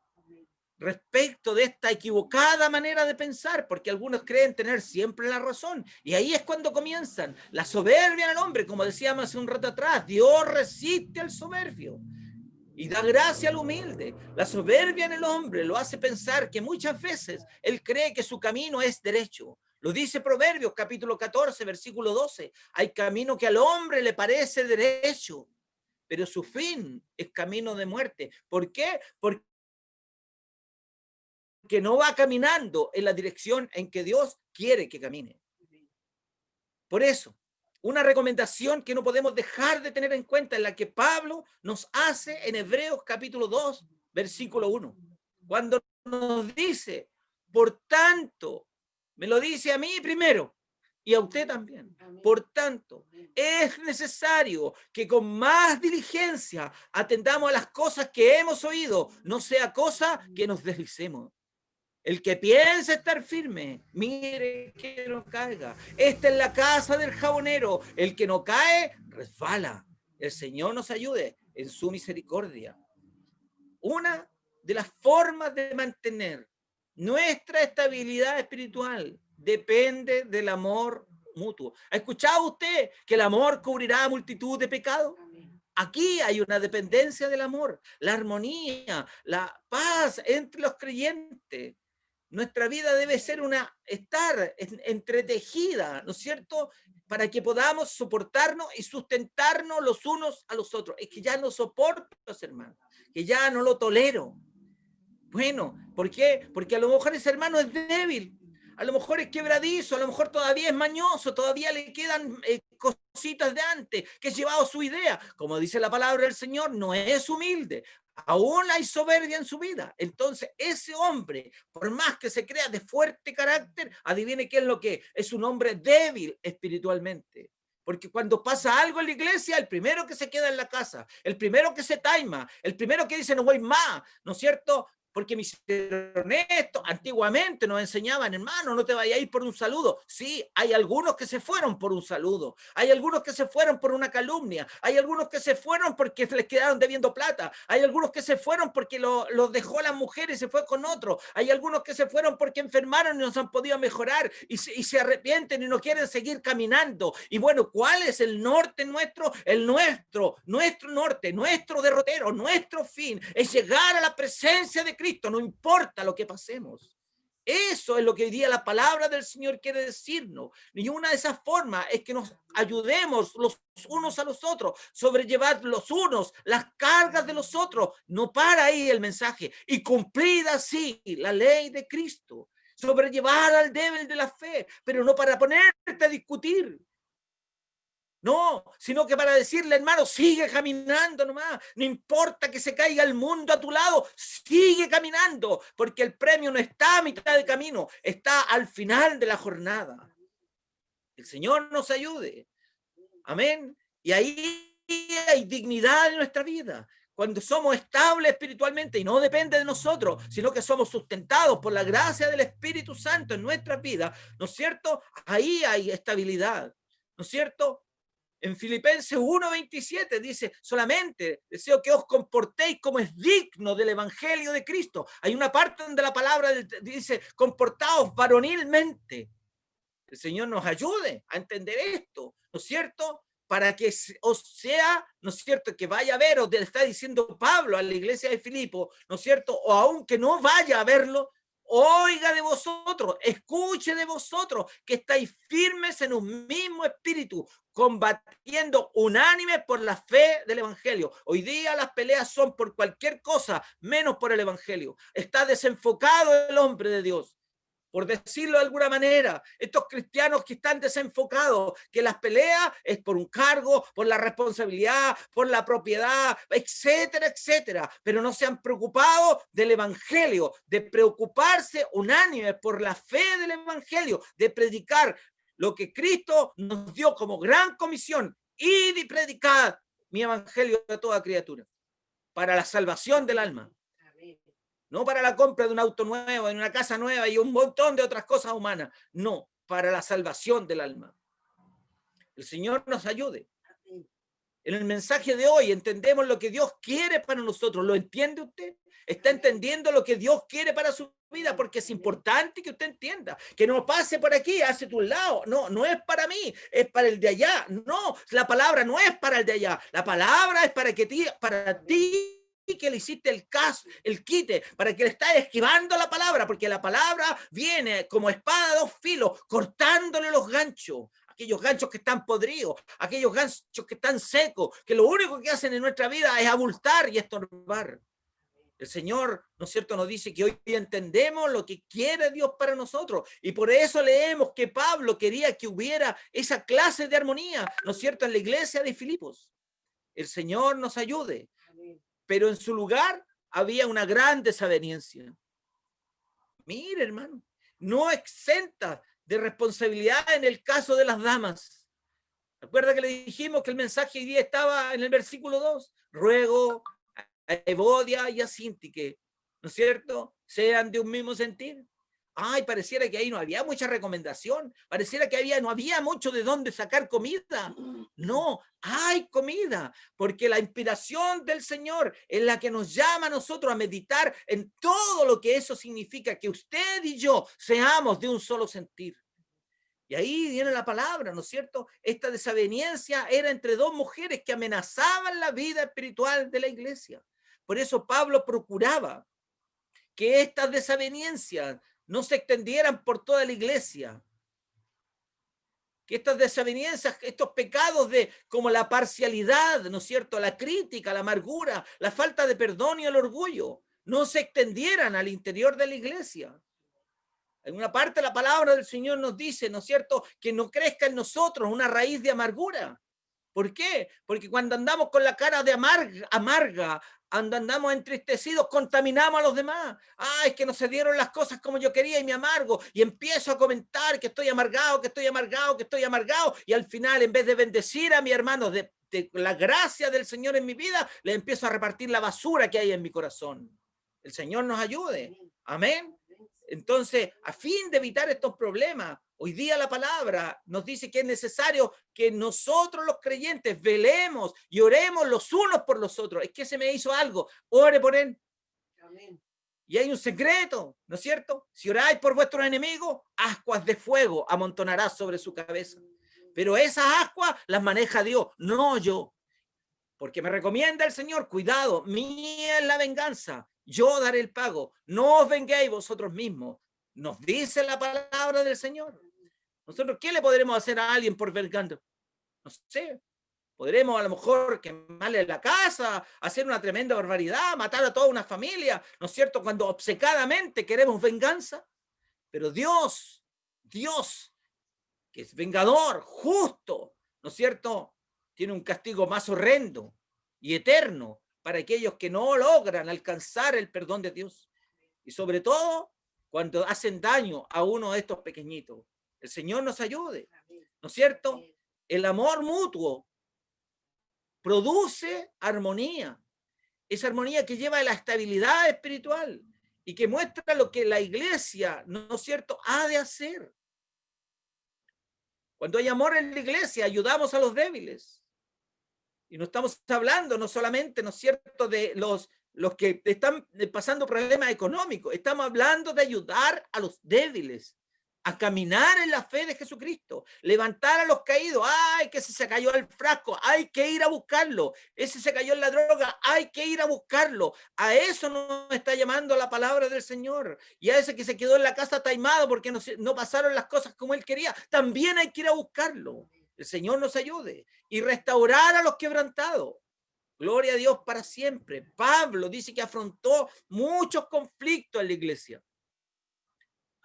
Respecto de esta equivocada manera de pensar, porque algunos creen tener siempre la razón, y ahí es cuando comienzan la soberbia en el hombre, como decíamos hace un rato atrás. Dios resiste al soberbio y da gracia al humilde. La soberbia en el hombre lo hace pensar que muchas veces él cree que su camino es derecho. Lo dice Proverbios capítulo 14, versículo 12. Hay camino que al hombre le parece derecho, pero su fin es camino de muerte. ¿Por qué? Porque no va caminando en la dirección en que Dios quiere que camine. Por eso, una recomendación que no podemos dejar de tener en cuenta es la que Pablo nos hace en Hebreos capítulo 2, versículo 1. Cuando nos dice, por tanto, me lo dice a mí primero y a usted también. Por tanto, es necesario que con más diligencia atendamos a las cosas que hemos oído, no sea cosa que nos deslicemos. El que piensa estar firme, mire que no caiga. Esta es la casa del jabonero. El que no cae, resbala. El Señor nos ayude en su misericordia. Una de las formas de mantener nuestra estabilidad espiritual depende del amor mutuo. ¿Ha escuchado usted que el amor cubrirá multitud de pecados? Aquí hay una dependencia del amor, la armonía, la paz entre los creyentes. Nuestra vida debe ser estar entretejida, ¿no es cierto?, para que podamos soportarnos y sustentarnos los unos a los otros. Es que ya no soporto, hermano, que ya no lo tolero. Bueno, ¿por qué? Porque a lo mejor ese hermano es débil, a lo mejor es quebradizo, a lo mejor todavía es mañoso, todavía le quedan cositas de antes, que es llevado su idea. Como dice la palabra del Señor, no es humilde. Aún hay soberbia en su vida. Entonces, ese hombre, por más que se crea de fuerte carácter, adivine qué es lo que es. Es un hombre débil espiritualmente. Porque cuando pasa algo en la iglesia, el primero que se queda en la casa, el primero que se taima, el primero que dice no voy más, ¿no es cierto? Porque mis honestos, antiguamente nos enseñaban, hermano, no te vayas a ir por un saludo. Sí, hay algunos que se fueron por un saludo, hay algunos que se fueron por una calumnia, hay algunos que se fueron porque les quedaron debiendo plata, hay algunos que se fueron porque los dejó la mujer y se fue con otro, hay algunos que se fueron porque enfermaron y no se han podido mejorar y se arrepienten y no quieren seguir caminando. Y bueno, ¿cuál es el norte nuestro? Nuestro norte, nuestro derrotero, nuestro fin es llegar a la presencia de Cristo. No importa lo que pasemos. Eso es lo que hoy día la palabra del Señor quiere decirnos. Y una de esas formas es que nos ayudemos los unos a los otros, sobrellevar los unos las cargas de los otros. No para ahí el mensaje. Y cumplir así la ley de Cristo. Sobrellevar al débil de la fe, pero no para ponerte a discutir. No, sino que para decirle, hermano, sigue caminando nomás. No importa que se caiga el mundo a tu lado, sigue caminando, porque el premio no está a mitad de camino, está al final de la jornada. El Señor nos ayude. Amén. Y ahí hay dignidad en nuestra vida. Cuando somos estables espiritualmente y no depende de nosotros, sino que somos sustentados por la gracia del Espíritu Santo en nuestras vidas, ¿no es cierto? Ahí hay estabilidad, ¿no es cierto? En Filipenses 1:27 dice, solamente deseo que os comportéis como es digno del Evangelio de Cristo. Hay una parte donde la palabra dice, comportaos varonilmente. El Señor nos ayude a entender esto, ¿no es cierto? Para que os sea, ¿no es cierto?, que vaya a ver, o le está diciendo Pablo a la iglesia de Filipo, ¿no es cierto?, o aunque no vaya a verlo, oiga de vosotros, escuche de vosotros, que estáis firmes en un mismo espíritu, combatiendo unánime por la fe del Evangelio. Hoy día las peleas son por cualquier cosa, menos por el Evangelio. Está desenfocado el hombre de Dios. por decirlo de alguna manera, estos cristianos que están desenfocados, que las peleas es por un cargo, por la responsabilidad, por la propiedad, etcétera, etcétera, pero no se han preocupado del evangelio, de preocuparse unánime por la fe del evangelio, de predicar lo que Cristo nos dio como gran comisión, y de predicar mi evangelio a toda criatura, para la salvación del alma. No para la compra de un auto nuevo, en una casa nueva y un montón de otras cosas humanas. No, para la salvación del alma. El Señor nos ayude. En el mensaje de hoy entendemos lo que Dios quiere para nosotros. ¿Lo entiende usted? ¿Está entendiendo lo que Dios quiere para su vida? Porque es importante que usted entienda. Que no pase por aquí, hacia tu lado. No, no es para mí, es para el de allá. No, la palabra no es para el de allá. La palabra es para ti que le hiciste el caso, el quite, para que le estás esquivando la palabra, porque la palabra viene como espada de dos filos, cortándole los ganchos, aquellos ganchos que están podridos, aquellos ganchos que están secos, que lo único que hacen en nuestra vida es abultar y estorbar. El Señor, ¿no es cierto?, nos dice que hoy entendemos lo que quiere Dios para nosotros, y por eso leemos que Pablo quería que hubiera esa clase de armonía, ¿no es cierto?, en la iglesia de Filipos. El Señor nos ayude. Pero en su lugar había una gran desaveniencia. Mire, hermano, no exenta de responsabilidad en el caso de las damas. ¿Recuerda que le dijimos que el mensaje hoy día estaba en el versículo 2? Ruego a Evodia y a Síntique, ¿no es cierto?, sean de un mismo sentir. Ay, pareciera que ahí no había mucha recomendación, pareciera que no había mucho de dónde sacar comida. No, hay comida, porque la inspiración del Señor es la que nos llama a nosotros a meditar en todo lo que eso significa, que usted y yo seamos de un solo sentir. Y ahí viene la palabra, ¿no es cierto? Esta desaveniencia era entre dos mujeres que amenazaban la vida espiritual de la iglesia. Por eso Pablo procuraba que estas desavenencias no se extendieran por toda la iglesia, que estas desavenencias, estos pecados como la parcialidad, ¿no es cierto?, la crítica, la amargura, la falta de perdón y el orgullo, no se extendieran al interior de la iglesia. En una parte la palabra del Señor nos dice, ¿no es cierto?, que no crezca en nosotros una raíz de amargura. ¿Por qué? Porque cuando andamos con la cara de amarga, andamos entristecidos, contaminamos a los demás. Es que no se dieron las cosas como yo quería y me amargo. Y empiezo a comentar que estoy amargado, que estoy amargado, que estoy amargado. Y al final, en vez de bendecir a mi hermano de la gracia del Señor en mi vida, le empiezo a repartir la basura que hay en mi corazón. El Señor nos ayude. Amén. Entonces, a fin de evitar estos problemas, hoy día la palabra nos dice que es necesario que nosotros los creyentes velemos y oremos los unos por los otros. Es que se me hizo algo, ore por él. Amén. Y hay un secreto, ¿no es cierto? Si oráis por vuestros enemigos, ascuas de fuego amontonarás sobre su cabeza. Pero esas ascuas las maneja Dios, no yo. Porque me recomienda el Señor, cuidado, mía es la venganza, yo daré el pago, no os venguéis vosotros mismos. Nos dice la palabra del Señor. Nosotros, ¿qué le podremos hacer a alguien por venganza? No sé, podremos a lo mejor quemarle la casa, hacer una tremenda barbaridad, matar a toda una familia, ¿no es cierto?, cuando obcecadamente queremos venganza. Pero Dios, que es vengador, justo, ¿no es cierto?, tiene un castigo más horrendo y eterno para aquellos que no logran alcanzar el perdón de Dios. Y sobre todo, cuando hacen daño a uno de estos pequeñitos. El Señor nos ayude, ¿no es cierto? El amor mutuo produce armonía. Esa armonía que lleva a la estabilidad espiritual y que muestra lo que la iglesia, ¿no es cierto?, ha de hacer. Cuando hay amor en la iglesia, ayudamos a los débiles. Y no estamos hablando no solamente, ¿no es cierto?, de los que están pasando problemas económicos. Estamos hablando de ayudar a los débiles a caminar en la fe de Jesucristo, levantar a los caídos. Ay, que se cayó el frasco, hay que ir a buscarlo. Ese se cayó en la droga, hay que ir a buscarlo. A eso nos está llamando la palabra del Señor. Y a ese que se quedó en la casa taimado porque no pasaron las cosas como él quería, también hay que ir a buscarlo. El Señor nos ayude y restaurar a los quebrantados. Gloria a Dios para siempre. Pablo dice que afrontó muchos conflictos en la iglesia.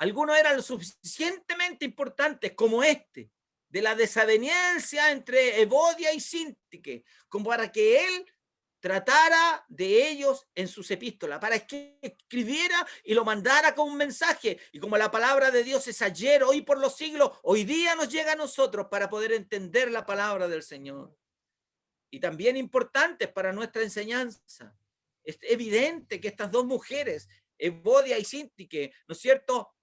Algunos eran lo suficientemente importantes como este, de la desaveniencia entre Evodia y Síntique, como para que él tratara de ellos en sus epístolas, para que escribiera y lo mandara con un mensaje. Y como la palabra de Dios es ayer, hoy, por los siglos, hoy día nos llega a nosotros para poder entender la palabra del Señor. Y también importantes para nuestra enseñanza. Es evidente que estas dos mujeres, Evodia y Síntique, ¿no es cierto?,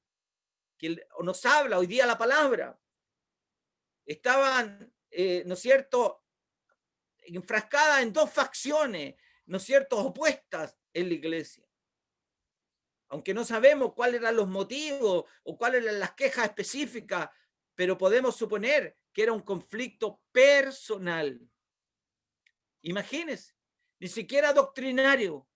que nos habla hoy día la palabra, estaban, ¿no es cierto?, enfrascadas en dos facciones, ¿no es cierto?, opuestas en la iglesia. Aunque no sabemos cuáles eran los motivos o cuáles eran las quejas específicas, pero podemos suponer que era un conflicto personal. Imagínense, ni siquiera doctrinario,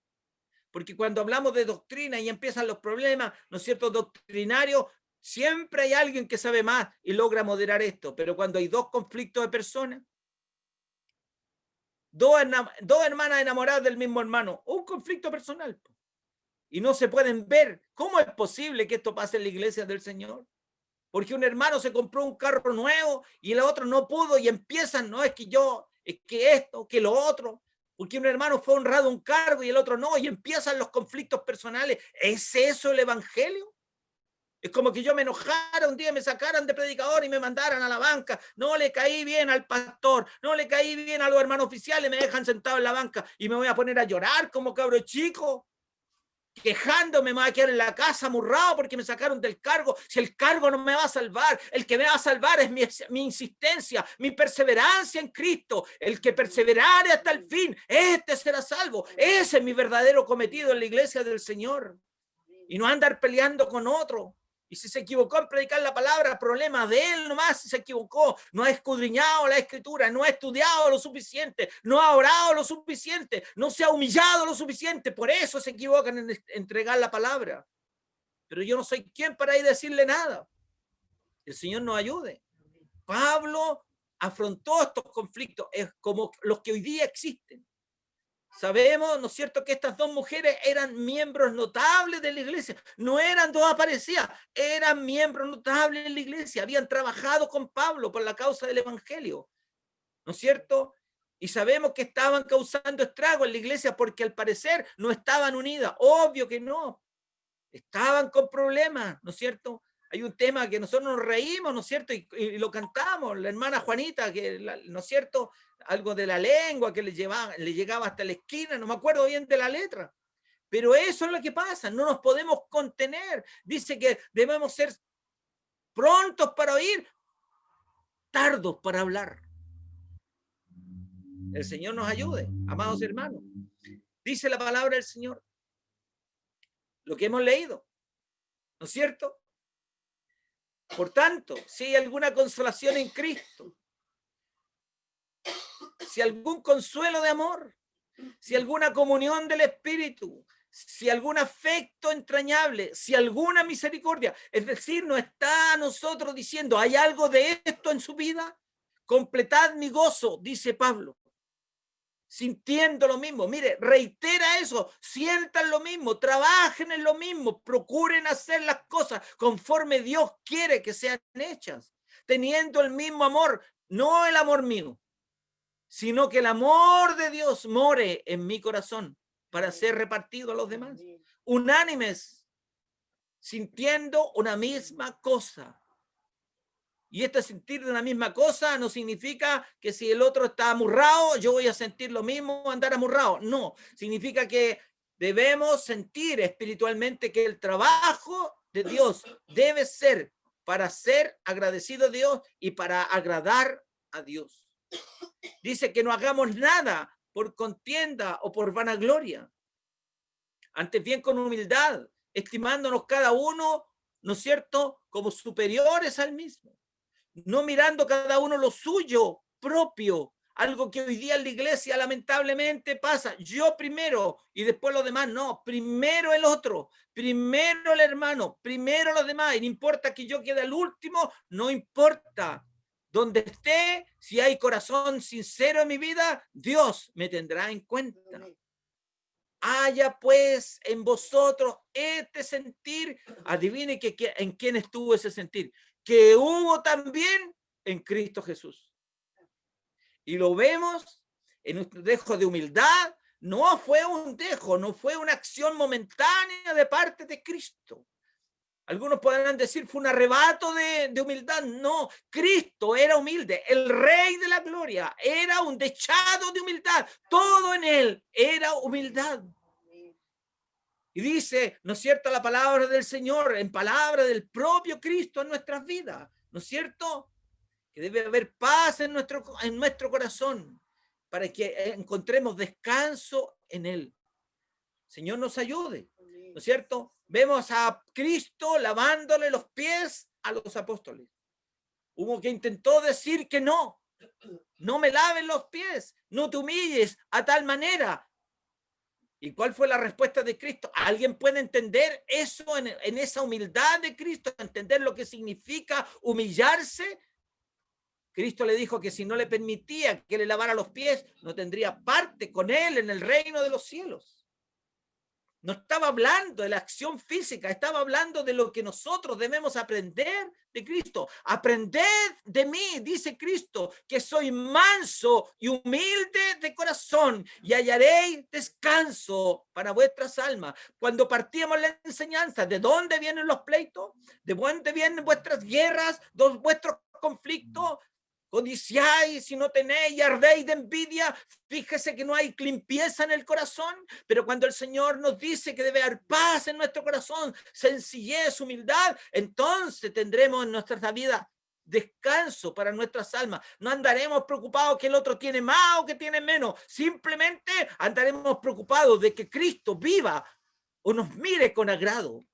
porque cuando hablamos de doctrina y empiezan los problemas, ¿no es cierto?, doctrinarios, siempre hay alguien que sabe más y logra moderar esto, pero cuando hay dos conflictos de personas, dos hermanas enamoradas del mismo hermano, un conflicto personal, y no se pueden ver, ¿cómo es posible que esto pase en la iglesia del Señor? Porque un hermano se compró un carro nuevo y el otro no pudo y empiezan, no, es que yo, es que esto, que lo otro, porque un hermano fue honrado un cargo y el otro no, y empiezan los conflictos personales. ¿Es eso el evangelio? Es como que yo me enojara un día, me sacaran de predicador y me mandaran a la banca. No le caí bien al pastor, no le caí bien a los hermanos oficiales, me dejan sentado en la banca y me voy a poner a llorar como cabro chico, quejándome, me voy a quedar en la casa amurrado porque me sacaron del cargo. Si el cargo no me va a salvar, el que me va a salvar es mi insistencia, mi perseverancia en Cristo. El que perseverare hasta el fin, este será salvo. Ese es mi verdadero cometido en la iglesia del Señor. Y no andar peleando con otro. Y si se equivocó en predicar la palabra, problema de él nomás. Si se equivocó, no ha escudriñado la escritura, no ha estudiado lo suficiente, no ha orado lo suficiente, no se ha humillado lo suficiente. Por eso se equivocan en entregar la palabra. Pero yo no soy quien para ir a decirle nada. El Señor nos ayude. Pablo afrontó estos conflictos, es como los que hoy día existen. Sabemos, ¿no es cierto?, que estas dos mujeres eran miembros notables de la iglesia. No eran dos aparecidas, eran miembros notables de la iglesia. Habían trabajado con Pablo por la causa del evangelio, ¿no es cierto? Y sabemos que estaban causando estrago en la iglesia porque al parecer no estaban unidas. Obvio que no. Estaban con problemas, ¿no es cierto? Hay un tema que nosotros nos reímos, ¿no es cierto? Y lo cantamos, la hermana Juanita, que, ¿no es cierto?, algo de la lengua que le llegaba hasta la esquina, no me acuerdo bien de la letra. Pero eso es lo que pasa, no nos podemos contener. Dice que debemos ser prontos para oír, tardos para hablar. El Señor nos ayude, amados hermanos. Dice la palabra del Señor, lo que hemos leído, ¿no es cierto? Por tanto, si hay alguna consolación en Cristo, si algún consuelo de amor, si alguna comunión del Espíritu, si algún afecto entrañable, si alguna misericordia, es decir, no está a nosotros diciendo, ¿hay algo de esto en su vida? Completad mi gozo, dice Pablo, sintiendo lo mismo. Mire, reitera eso, sientan lo mismo, trabajen en lo mismo, procuren hacer las cosas conforme Dios quiere que sean hechas, teniendo el mismo amor, no el amor mío, sino que el amor de Dios more en mi corazón para ser repartido a los demás. Unánimes, sintiendo una misma cosa. Y este sentir de una misma cosa no significa que si el otro está amurrado, yo voy a sentir lo mismo, andar amurrado. No, significa que debemos sentir espiritualmente que el trabajo de Dios debe ser para ser agradecido a Dios y para agradar a Dios. Dice que no hagamos nada por contienda o por vanagloria. Antes bien con humildad, estimándonos cada uno, ¿no es cierto?, como superiores al mismo. No mirando cada uno lo suyo propio, algo que hoy día en la iglesia lamentablemente pasa. Yo primero y después los demás. No, primero el otro, primero el hermano, primero los demás. Y no importa que yo quede al último, no importa. Donde esté, si hay corazón sincero en mi vida, Dios me tendrá en cuenta. haya pues en vosotros este sentir. Adivine en quién estuvo ese sentir, que hubo también en Cristo Jesús. Y lo vemos en nuestro dejo de humildad. No fue un dejo, no fue una acción momentánea de parte de Cristo. Algunos podrán decir fue un arrebato de humildad. No, Cristo era humilde, el Rey de la Gloria era un dechado de humildad. Todo en él era humildad. Y dice, ¿no es cierto?, la palabra del Señor, en palabra del propio Cristo en nuestras vidas, ¿no es cierto?, que debe haber paz en nuestro corazón para que encontremos descanso en él. Señor nos ayude, ¿no es cierto? Vemos a Cristo lavándole los pies a los apóstoles. Hubo que intentó decir que no me laven los pies, no te humilles a tal manera. ¿Y cuál fue la respuesta de Cristo? ¿Alguien puede entender eso en esa humildad de Cristo? ¿Entender lo que significa humillarse? Cristo le dijo que si no le permitía que le lavara los pies, no tendría parte con él en el reino de los cielos. No estaba hablando de la acción física, estaba hablando de lo que nosotros debemos aprender de Cristo. Aprended de mí, dice Cristo, que soy manso y humilde de corazón, y hallaréis descanso para vuestras almas. Cuando partíamos la enseñanza, ¿de dónde vienen los pleitos? ¿De dónde vienen vuestras guerras, vuestros conflictos? Codiciáis y no tenéis, y ardéis de envidia. Fíjese que no hay limpieza en el corazón, pero cuando el Señor nos dice que debe haber paz en nuestro corazón, sencillez, humildad, entonces tendremos en nuestra vida descanso para nuestras almas. No andaremos preocupados que el otro tiene más o que tiene menos, simplemente andaremos preocupados de que Cristo viva o nos mire con agrado.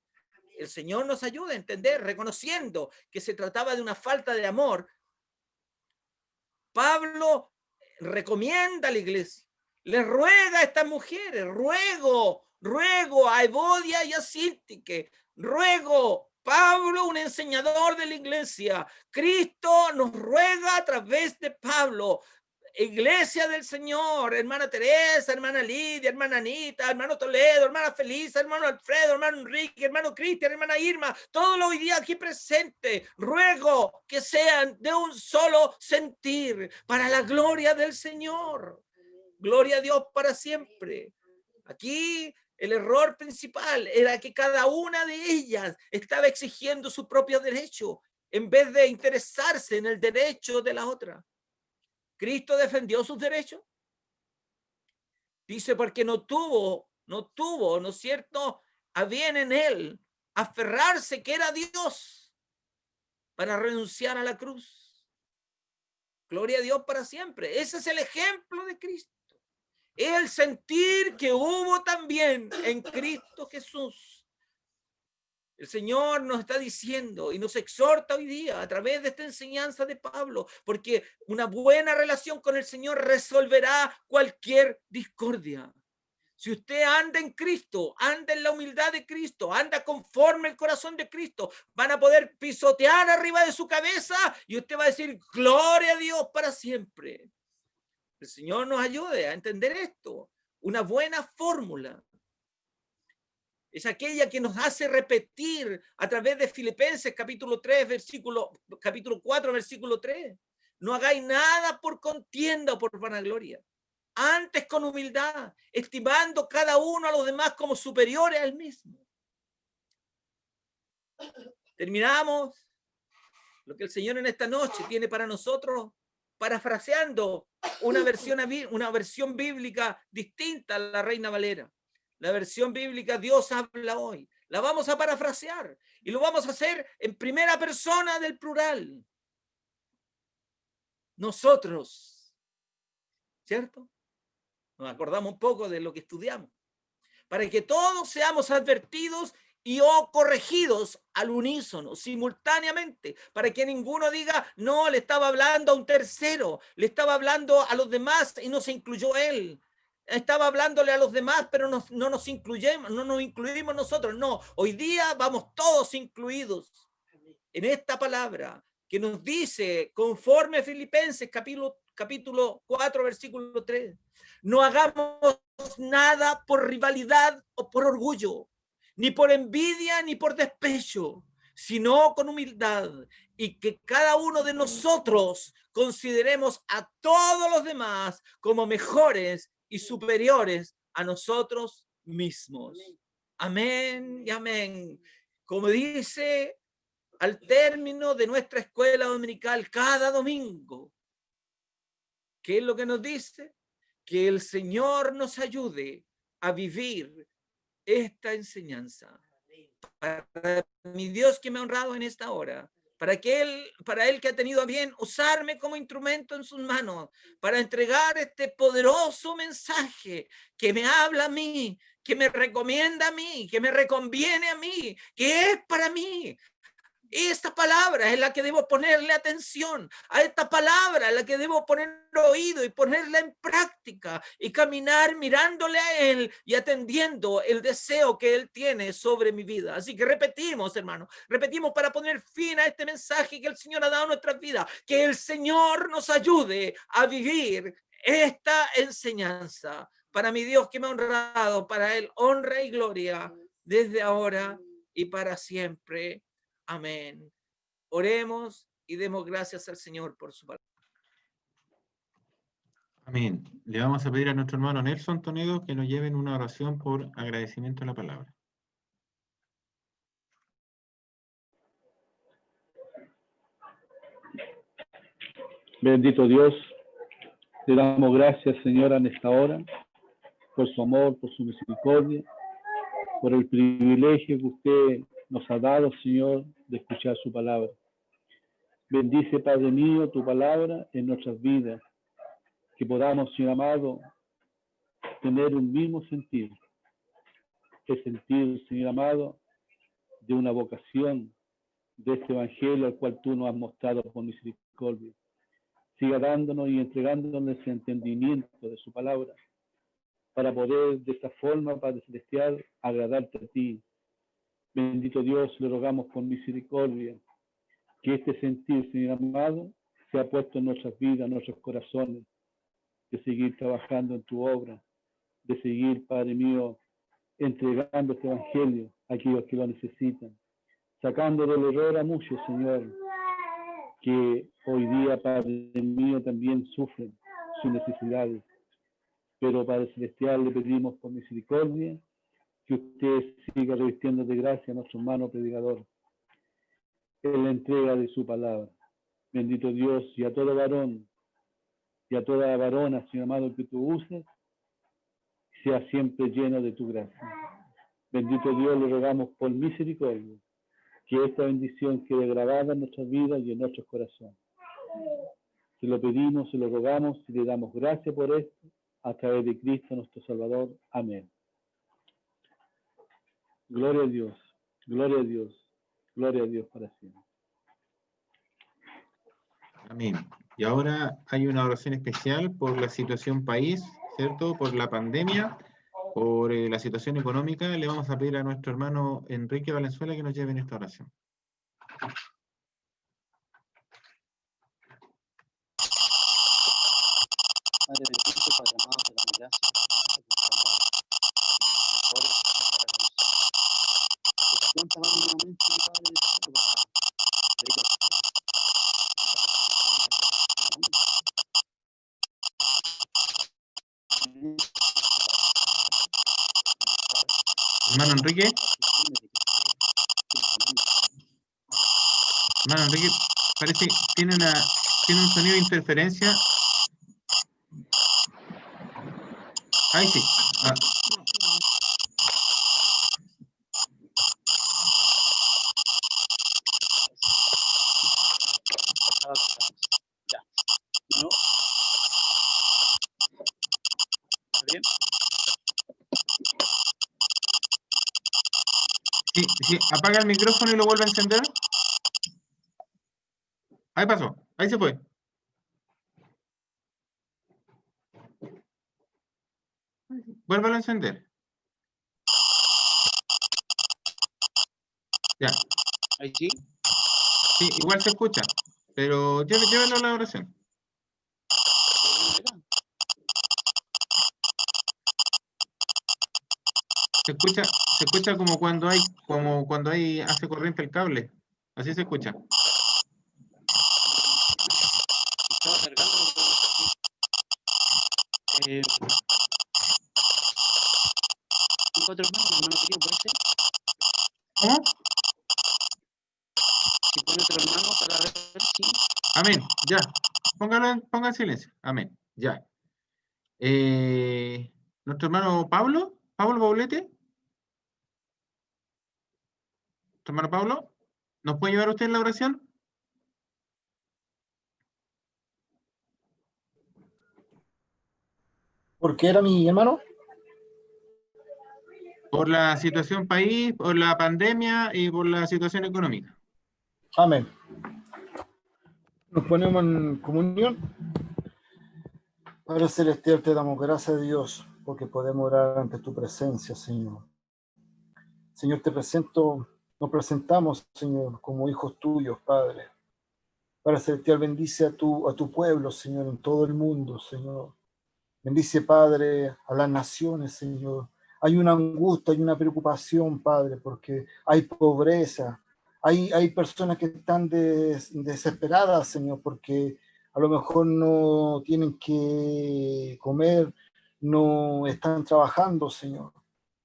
El Señor nos ayude a entender, reconociendo que se trataba de una falta de amor. Pablo recomienda a la iglesia, le ruega a estas mujeres, ruego a Evodia y a Síntique, ruego, Pablo, un enseñador de la iglesia, Cristo nos ruega a través de Pablo. Iglesia del Señor, hermana Teresa, hermana Lidia, hermana Anita, hermano Toledo, hermana Felisa, hermano Alfredo, hermano Enrique, hermano Cristian, hermana Irma, todos los hoy día aquí presentes, ruego que sean de un solo sentir para la gloria del Señor. Gloria a Dios para siempre. Aquí el error principal era que cada una de ellas estaba exigiendo su propio derecho en vez de interesarse en el derecho de la otra. ¿Cristo defendió sus derechos? Dice, porque no tuvo, ¿no es cierto?, a bien en él aferrarse que era Dios para renunciar a la cruz. Gloria a Dios para siempre. Ese es el ejemplo de Cristo. El sentir que hubo también en Cristo Jesús. El Señor nos está diciendo y nos exhorta hoy día a través de esta enseñanza de Pablo, porque una buena relación con el Señor resolverá cualquier discordia. Si usted anda en Cristo, anda en la humildad de Cristo, anda conforme el corazón de Cristo, van a poder pisotear arriba de su cabeza y usted va a decir, gloria a Dios para siempre. El Señor nos ayude a entender esto. Una buena fórmula es aquella que nos hace repetir a través de Filipenses capítulo 4, versículo 3. No hagáis nada por contienda o por vanagloria. Antes con humildad, estimando cada uno a los demás como superiores al mismo. Terminamos lo que el Señor en esta noche tiene para nosotros, parafraseando una versión bíblica distinta a la Reina Valera. La versión bíblica Dios habla hoy. La vamos a parafrasear y lo vamos a hacer en primera persona del plural. Nosotros, ¿cierto? Nos acordamos un poco de lo que estudiamos. Para que todos seamos advertidos y o corregidos al unísono, simultáneamente, para que ninguno diga, no, le estaba hablando a un tercero, le estaba hablando a los demás y no se incluyó él. Estaba hablándole a los demás, pero no nos incluimos nosotros. No, hoy día vamos todos incluidos en esta palabra que nos dice, conforme Filipenses capítulo 4, versículo 3, no hagamos nada por rivalidad o por orgullo, ni por envidia ni por despecho, sino con humildad, y que cada uno de nosotros consideremos a todos los demás como mejores y superiores a nosotros mismos. Amén y amén. Como dice al término de nuestra escuela dominical cada domingo, ¿qué es lo que nos dice? Que el Señor nos ayude a vivir esta enseñanza. Para mi Dios que me ha honrado en esta hora, para Él que ha tenido a bien usarme como instrumento en sus manos, para entregar este poderoso mensaje que me habla a mí, que me recomienda a mí, que me reconviene a mí, que es para mí. Esta palabra es la que debo ponerle atención, a esta palabra es la que debo poner oído y ponerla en práctica y caminar mirándole a Él y atendiendo el deseo que Él tiene sobre mi vida. Así que repetimos, hermanos, repetimos para poner fin a este mensaje que el Señor ha dado a nuestras vidas, que el Señor nos ayude a vivir esta enseñanza. Para mi Dios que me ha honrado, para Él honra y gloria desde ahora y para siempre. Amén. Oremos y demos gracias al Señor por su palabra. Amén. Le vamos a pedir a nuestro hermano Nelson Tonedo que nos lleven una oración por agradecimiento a la palabra. Bendito Dios, te damos gracias, Señor, en esta hora, por su amor, por su misericordia, por el privilegio que usted nos ha dado, Señor, de escuchar su palabra. Bendice, Padre mío, tu palabra en nuestras vidas, que podamos, Señor amado, tener un mismo sentir, el sentir, Señor amado, de una vocación, de este evangelio al cual tú nos has mostrado por misericordia. Siga dándonos y entregándonos ese entendimiento de su palabra, para poder de esta forma, Padre Celestial, agradarte a ti. Bendito Dios, le rogamos por misericordia, que este sentir, Señor amado, sea puesto en nuestras vidas, en nuestros corazones, de seguir trabajando en tu obra, de seguir, Padre mío, entregando este evangelio a aquellos que lo necesitan, sacando del error a muchos, Señor, que hoy día, Padre mío, también sufren sus necesidades. Pero, Padre Celestial, le pedimos por misericordia que usted siga revistiendo de gracia a nuestro hermano predicador en la entrega de su palabra. Bendito Dios, y a todo varón y a toda varona, Señor amado, que tú uses, sea siempre lleno de tu gracia. Bendito Dios, le rogamos por misericordia que esta bendición quede grabada en nuestras vidas y en nuestros corazones. Se lo pedimos, se lo rogamos y le damos gracias por esto a través de Cristo nuestro Salvador. Amén. Gloria a Dios, gloria a Dios, gloria a Dios para siempre. Amén. Y ahora hay una oración especial por la situación país, ¿cierto? Por la pandemia, por la situación económica. Le vamos a pedir a nuestro hermano Enrique Valenzuela que nos lleve en esta oración. Padre bendito, Padre amado, te damos gracias por tu amor, por tu misericordia, nuevamente, Padre del cielo, para predicar. Hermano Enrique. Hermano Enrique, parece que tiene un sonido de interferencia. Ahí sí. Ah. Ya. ¿No? ¿Está bien? Sí, apaga el micrófono y lo vuelve a encender. Ahí pasó, ahí se fue. Vuélvalo a encender. Ya. Ahí sí. Sí, igual se escucha, pero llévelo a la oración. Se escucha como cuando hay hace corriente el cable. Así se escucha. Estaba cargando. Tengo otro hermano querido, ¿puede ser? ¿Cómo? Si pone otro hermano para ver si... Amén. Ya. Ponga en silencio. Amén. Ya. Nuestro hermano Pablo Paulete. Nuestro hermano Pablo, ¿nos puede llevar usted en la oración? ¿Por qué era mi hermano? Por la situación país, por la pandemia y por la situación económica. Amén. Nos ponemos en comunión. Padre Celestial, te damos gracias a Dios porque podemos orar ante tu presencia, Señor. Señor, nos presentamos, Señor, como hijos tuyos, Padre. Padre Celestial, bendice a tu pueblo, Señor, en todo el mundo, Señor. Bendice, Padre, a las naciones, Señor. Hay una angustia, hay una preocupación, Padre, porque hay pobreza. Hay personas que están desesperadas, Señor, porque a lo mejor no tienen que comer, no están trabajando, Señor.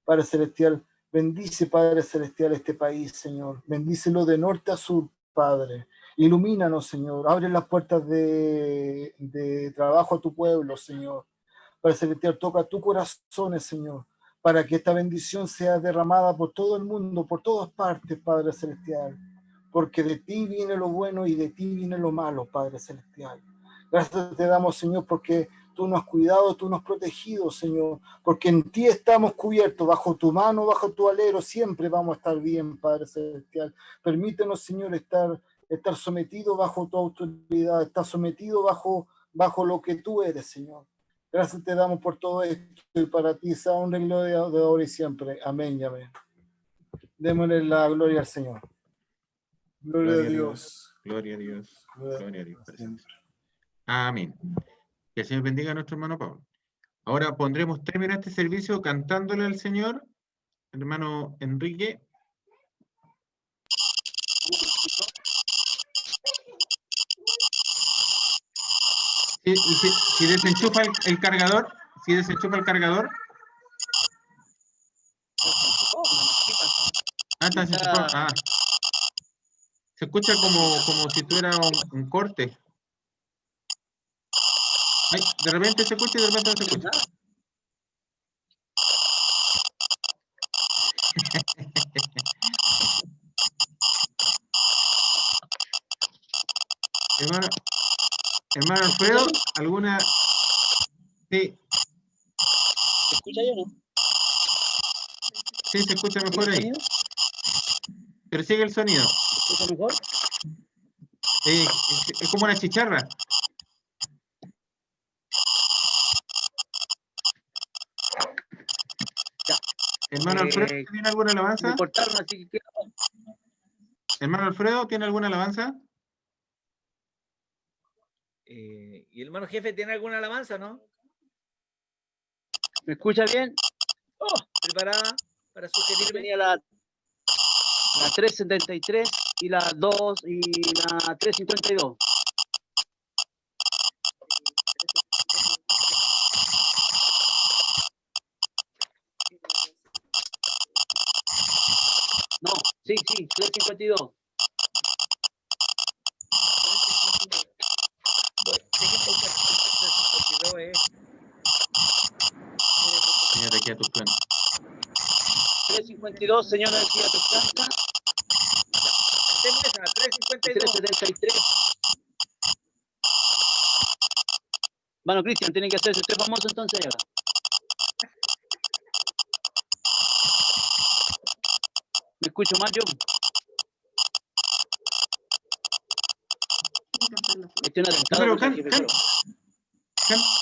Padre Celestial, bendice, Padre Celestial, este país, Señor. Bendícelo de norte a sur, Padre. Ilumínanos, Señor. Abre las puertas de trabajo a tu pueblo, Señor. Padre Celestial, toca tu corazón, Señor, para que esta bendición sea derramada por todo el mundo, por todas partes, Padre Celestial, porque de ti viene lo bueno y de ti viene lo malo, Padre Celestial. Gracias te damos, Señor, porque tú nos has cuidado, tú nos has protegido, Señor, porque en ti estamos cubiertos, bajo tu mano, bajo tu alero, siempre vamos a estar bien, Padre Celestial. Permítenos, Señor, estar sometido bajo tu autoridad, estar sometido bajo lo que tú eres, Señor. Gracias te damos por todo esto y para ti sea honra y gloria de ahora y siempre. Amén y amén. Démosle la gloria al Señor. Gloria a Dios. Gloria a Dios. Gloria a Dios. Siempre. Amén. Que el Señor bendiga a nuestro hermano Pablo. Ahora pondremos término a este servicio cantándole al Señor, hermano Enrique. Si desenchufa el cargador, está desenchufado. Ah, se escucha como si tuviera un corte. Ay, de repente se escucha y de repente no se escucha. Hermano Alfredo, ¿alguna? Sí. ¿Se escucha yo o no? Sí, se escucha mejor ahí. ¿Sonido? Pero sigue el sonido. ¿Se escucha mejor? Es como una chicharra. Ya. Hermano Alfredo, ¿tiene alguna alabanza? Me cortaron, así que... Hermano Alfredo, ¿tiene alguna alabanza? ¿Y el hermano jefe tiene alguna alabanza, no? ¿Me escucha bien? Oh, ¿Preparada para sugerirme? tenía la 373 y la 2 y la 352. No, sí, 352. Señora, aquí a tus planes. 352, señora decía Toscana. Hacemos esa, 352. 373. Bueno, Cristian, tienen que hacerse usted famoso entonces ahora. ¿Me escucho mal yo? Estoy en atentado. Pero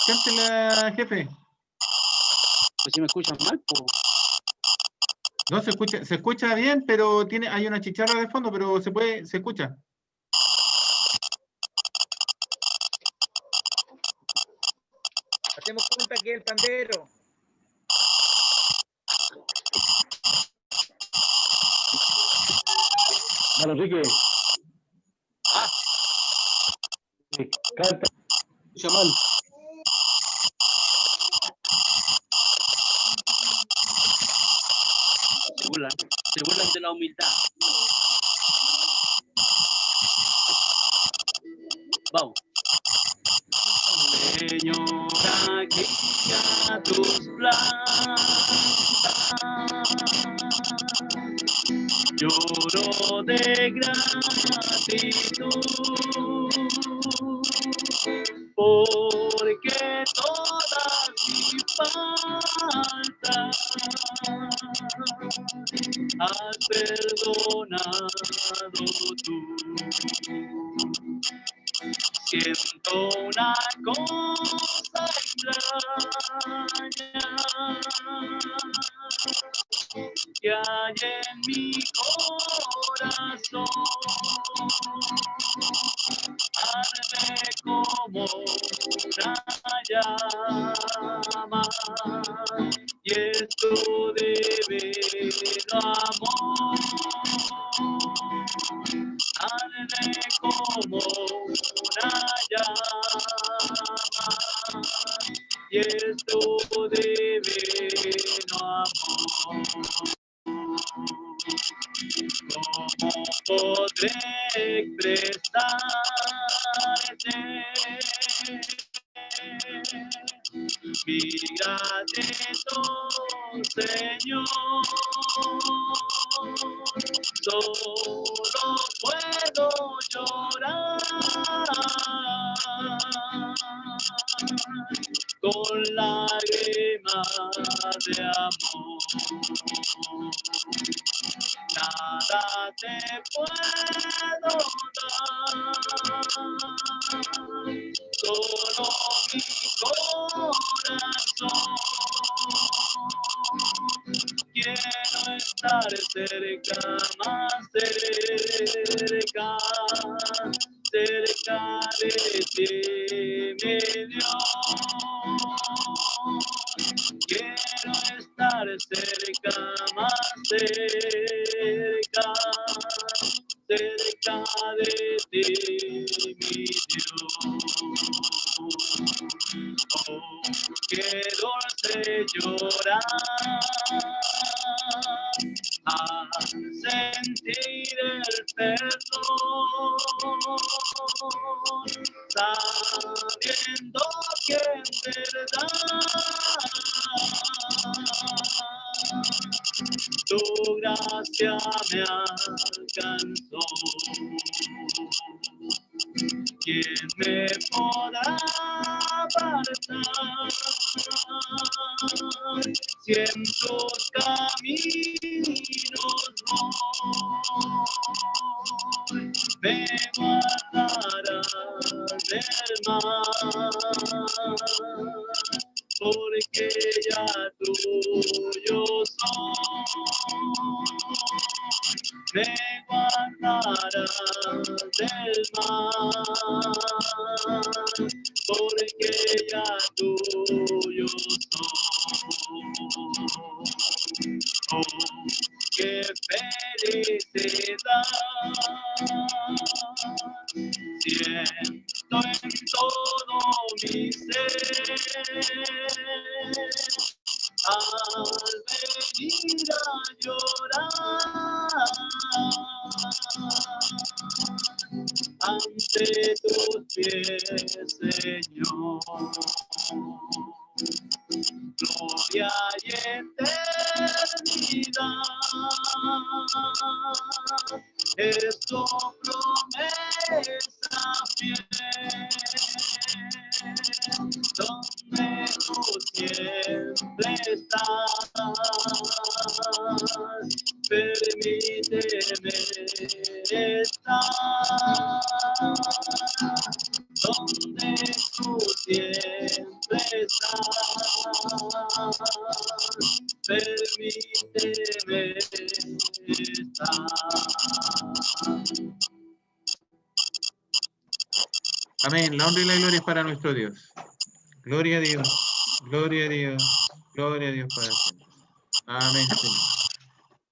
cántela, jefe. Pues si me escuchan mal, pues. No, se escucha bien, pero hay una chicharra de fondo, pero se escucha. Hacemos cuenta que el pandero. Hermano Enrique. Canta. Escucha mal. Se burlan de la humildad. Vamos. Señora, guía tus plantas. Lloro de gratitud, porque todas mis faltas has perdonado tú. Siento una cosa extraña que hay en mi corazón, arde como una llama, y esto debido a amor, arde como una llama, y esto debido a amor. ¿Cómo podré expresarte mi gratitud, Señor? Solo puedo llorar con lágrimas de amor. Nada te puedo dar, solo mi corazón. Quiero estar cerca, más cerca, cerca de ti, mi Dios. Quiero estar cerca, más cerca, cerca de ti, mi Dios. Oh, qué dulce llorar al sentir el perdón, sabiendo que en verdad tu gracia me alcanzó. ¿Quién me podrá apartar si en tus caminos voy? Me guardarás del mal, porque ya tuyo soy. Me guardarás del mal, porque ya tuyo soy. Oh, qué felicidad siento en todo mi ser al venir a llorar ante tus pies, Señor. Gloria y eternidad es tu promesa fiel, donde tú siempre estás. Permíteme estar donde tú siempre estás. Permíteme estar. Amén. La honra y la gloria es para nuestro Dios. Gloria a Dios. Gloria a Dios. Gloria a Dios para siempre. Amén, Señor.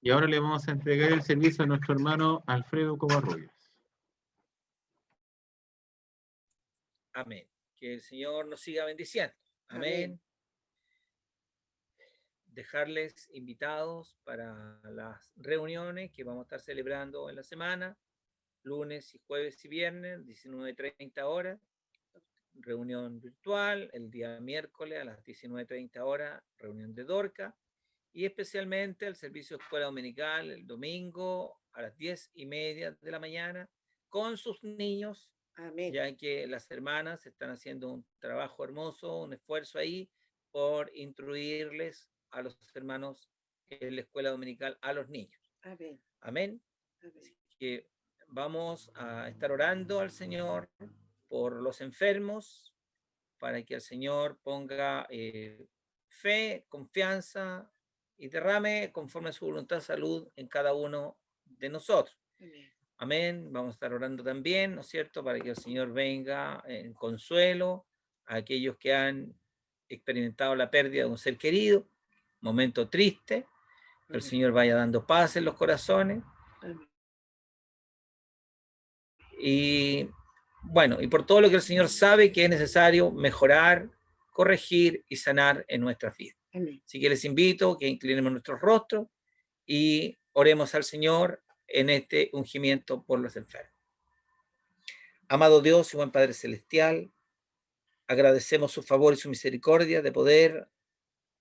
Y ahora le vamos a entregar el servicio a nuestro hermano Alfredo Covarrubias. Amén. Que el Señor nos siga bendiciendo. Amén. Dejarles invitados para las reuniones que vamos a estar celebrando en la semana, lunes y jueves y viernes, 19:30 horas, reunión virtual, el día miércoles a las 19:30 horas, reunión de Dorca, y especialmente el servicio de escuela dominical el domingo a las 10:30 de la mañana con sus niños. Amén. Ya que las hermanas están haciendo un trabajo hermoso, un esfuerzo ahí por instruirles a los hermanos en la escuela dominical a los niños. Amén. Amén. Amén. Así que vamos a estar orando al Señor por los enfermos, para que el Señor ponga fe, confianza y derrame conforme a su voluntad salud en cada uno de nosotros. Amén. Amén. Vamos a estar orando también, ¿no es cierto?, para que el Señor venga en consuelo a aquellos que han experimentado la pérdida de un ser querido, momento triste, que el Señor vaya dando paz en los corazones. Amén. Y bueno, y por todo lo que el Señor sabe que es necesario mejorar, corregir y sanar en nuestras vidas. Amén. Así que les invito a que inclinemos nuestros rostros y oremos al Señor en este ungimiento por los enfermos. Amado Dios y buen Padre Celestial, agradecemos su favor y su misericordia de poder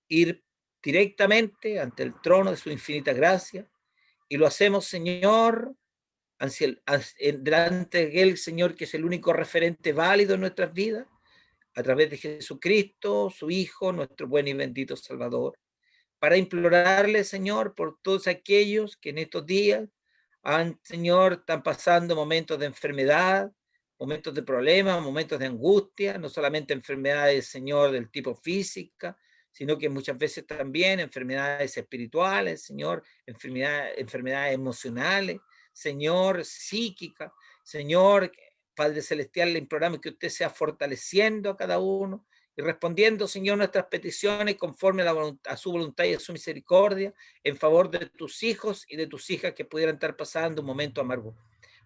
ir directamente ante el trono de su infinita gracia, y lo hacemos, Señor, delante de Él, Señor, que es el único referente válido en nuestras vidas, a través de Jesucristo, su Hijo, nuestro buen y bendito Salvador, para implorarle, Señor, por todos aquellos que en estos días Señor, están pasando momentos de enfermedad, momentos de problemas, momentos de angustia, no solamente enfermedades, Señor, del tipo física, sino que muchas veces también enfermedades espirituales, Señor, enfermedades emocionales, Señor, psíquicas. Señor, Padre Celestial, le imploramos que usted sea fortaleciendo a cada uno y respondiendo, Señor, nuestras peticiones conforme a su voluntad y a su misericordia, en favor de tus hijos y de tus hijas que pudieran estar pasando un momento amargo.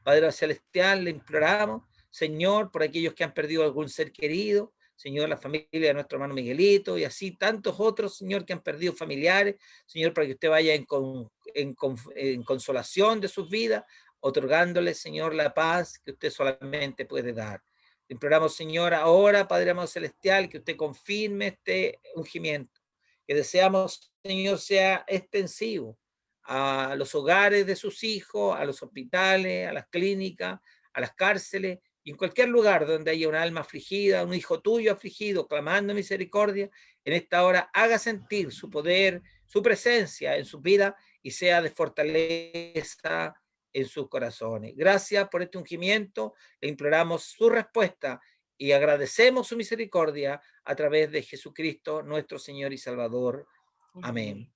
Padre Celestial, le imploramos, Señor, por aquellos que han perdido algún ser querido, Señor, la familia de nuestro hermano Miguelito, y así tantos otros, Señor, que han perdido familiares, Señor, para que usted vaya en consolación de sus vidas, otorgándoles, Señor, la paz que usted solamente puede dar. Le imploramos, Señor, ahora, Padre amado celestial, que usted confirme este ungimiento, que deseamos, Señor, sea extensivo a los hogares de sus hijos, a los hospitales, a las clínicas, a las cárceles, y en cualquier lugar donde haya un alma afligida, un hijo tuyo afligido, clamando misericordia, en esta hora haga sentir su poder, su presencia en su vida y sea de fortaleza en sus corazones. Gracias por este ungimiento, le imploramos su respuesta y agradecemos su misericordia a través de Jesucristo, nuestro Señor y Salvador. Amén.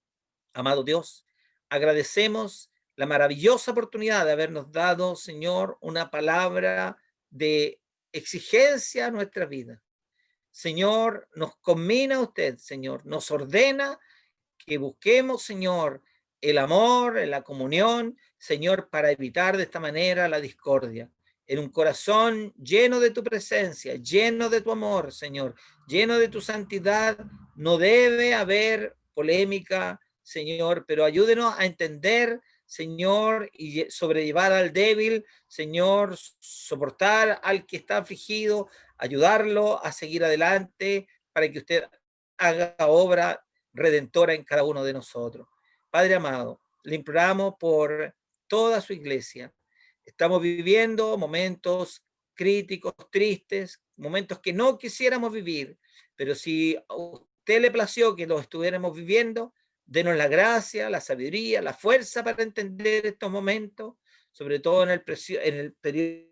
Amado Dios, agradecemos la maravillosa oportunidad de habernos dado, Señor, una palabra de exigencia a nuestra vida. Señor, nos conmina usted, Señor, nos ordena que busquemos, Señor, el amor, la comunión, Señor, para evitar de esta manera la discordia. En un corazón lleno de tu presencia, lleno de tu amor, Señor, lleno de tu santidad, no debe haber polémica, Señor, pero ayúdenos a entender, Señor, y sobrellevar al débil, Señor, soportar al que está afligido, ayudarlo a seguir adelante para que usted haga obra redentora en cada uno de nosotros. Padre amado, le imploramos por toda su iglesia. Estamos viviendo momentos críticos, tristes, momentos que no quisiéramos vivir, pero si a usted le plació que los estuviéramos viviendo, denos la gracia, la sabiduría, la fuerza para entender estos momentos, sobre todo en el periodo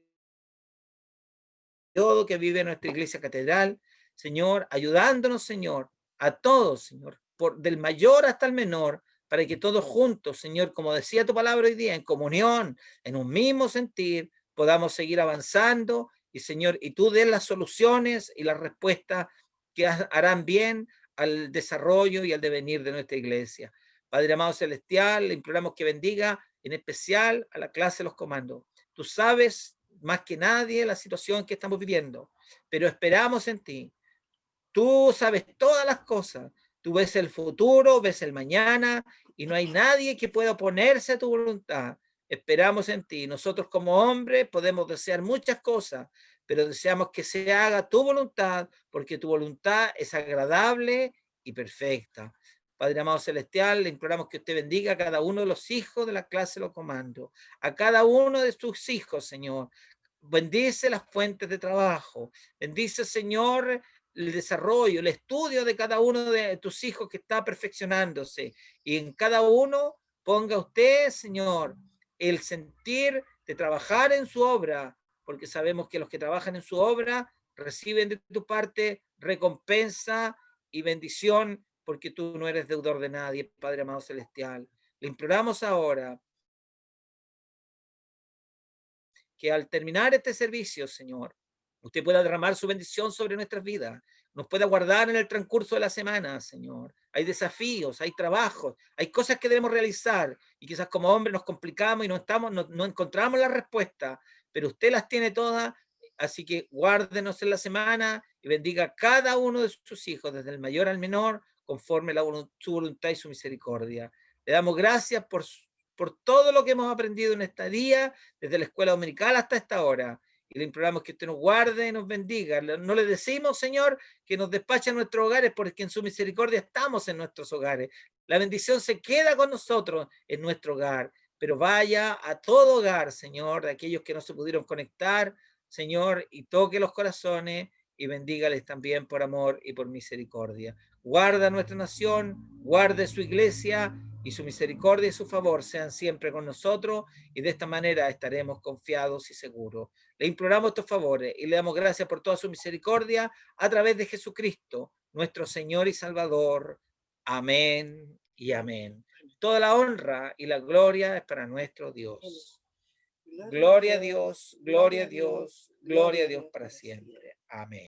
que vive nuestra iglesia catedral, Señor, ayudándonos, Señor, a todos, Señor, del mayor hasta el menor, para que todos juntos, Señor, como decía tu palabra hoy día, en comunión, en un mismo sentir, podamos seguir avanzando, y Señor, y tú des las soluciones y las respuestas que harán bien al desarrollo y al devenir de nuestra iglesia. Padre amado celestial, le imploramos que bendiga en especial a la clase de los comandos. Tú sabes más que nadie la situación que estamos viviendo, pero esperamos en ti. Tú sabes todas las cosas. Tú ves el futuro, ves el mañana, y no hay nadie que pueda oponerse a tu voluntad. Esperamos en ti. Nosotros como hombres podemos desear muchas cosas, pero deseamos que se haga tu voluntad, porque tu voluntad es agradable y perfecta. Padre amado celestial, le imploramos que usted bendiga a cada uno de los hijos de la clase de los comandos, a cada uno de sus hijos, Señor. Bendice las fuentes de trabajo. Bendice, Señor, el desarrollo, el estudio de cada uno de tus hijos que está perfeccionándose. Y en cada uno ponga usted, Señor, el sentir de trabajar en su obra, porque sabemos que los que trabajan en su obra reciben de tu parte recompensa y bendición, porque tú no eres deudor de nadie, Padre amado celestial. Le imploramos ahora que al terminar este servicio, Señor, usted pueda derramar su bendición sobre nuestras vidas, nos pueda guardar en el transcurso de la semana, Señor. Hay desafíos, hay trabajos, hay cosas que debemos realizar, y quizás como hombres nos complicamos y no encontramos la respuesta, pero usted las tiene todas, así que guárdenos en la semana y bendiga a cada uno de sus hijos, desde el mayor al menor, conforme su voluntad y su misericordia. Le damos gracias por todo lo que hemos aprendido en este día, desde la escuela dominical hasta esta hora. Y le imploramos que usted nos guarde y nos bendiga. No le decimos, Señor, que nos despache en nuestros hogares, porque en su misericordia estamos en nuestros hogares. La bendición se queda con nosotros en nuestro hogar, pero vaya a todo hogar, Señor, de aquellos que no se pudieron conectar, Señor, y toque los corazones y bendígales también por amor y por misericordia. Guarda nuestra nación, guarde su iglesia, y su misericordia y su favor sean siempre con nosotros, y de esta manera estaremos confiados y seguros. Le imploramos estos favores y le damos gracias por toda su misericordia a través de Jesucristo, nuestro Señor y Salvador. Amén y amén. Toda la honra y la gloria es para nuestro Dios. Gloria a Dios, gloria a Dios, gloria a Dios para siempre. Amén.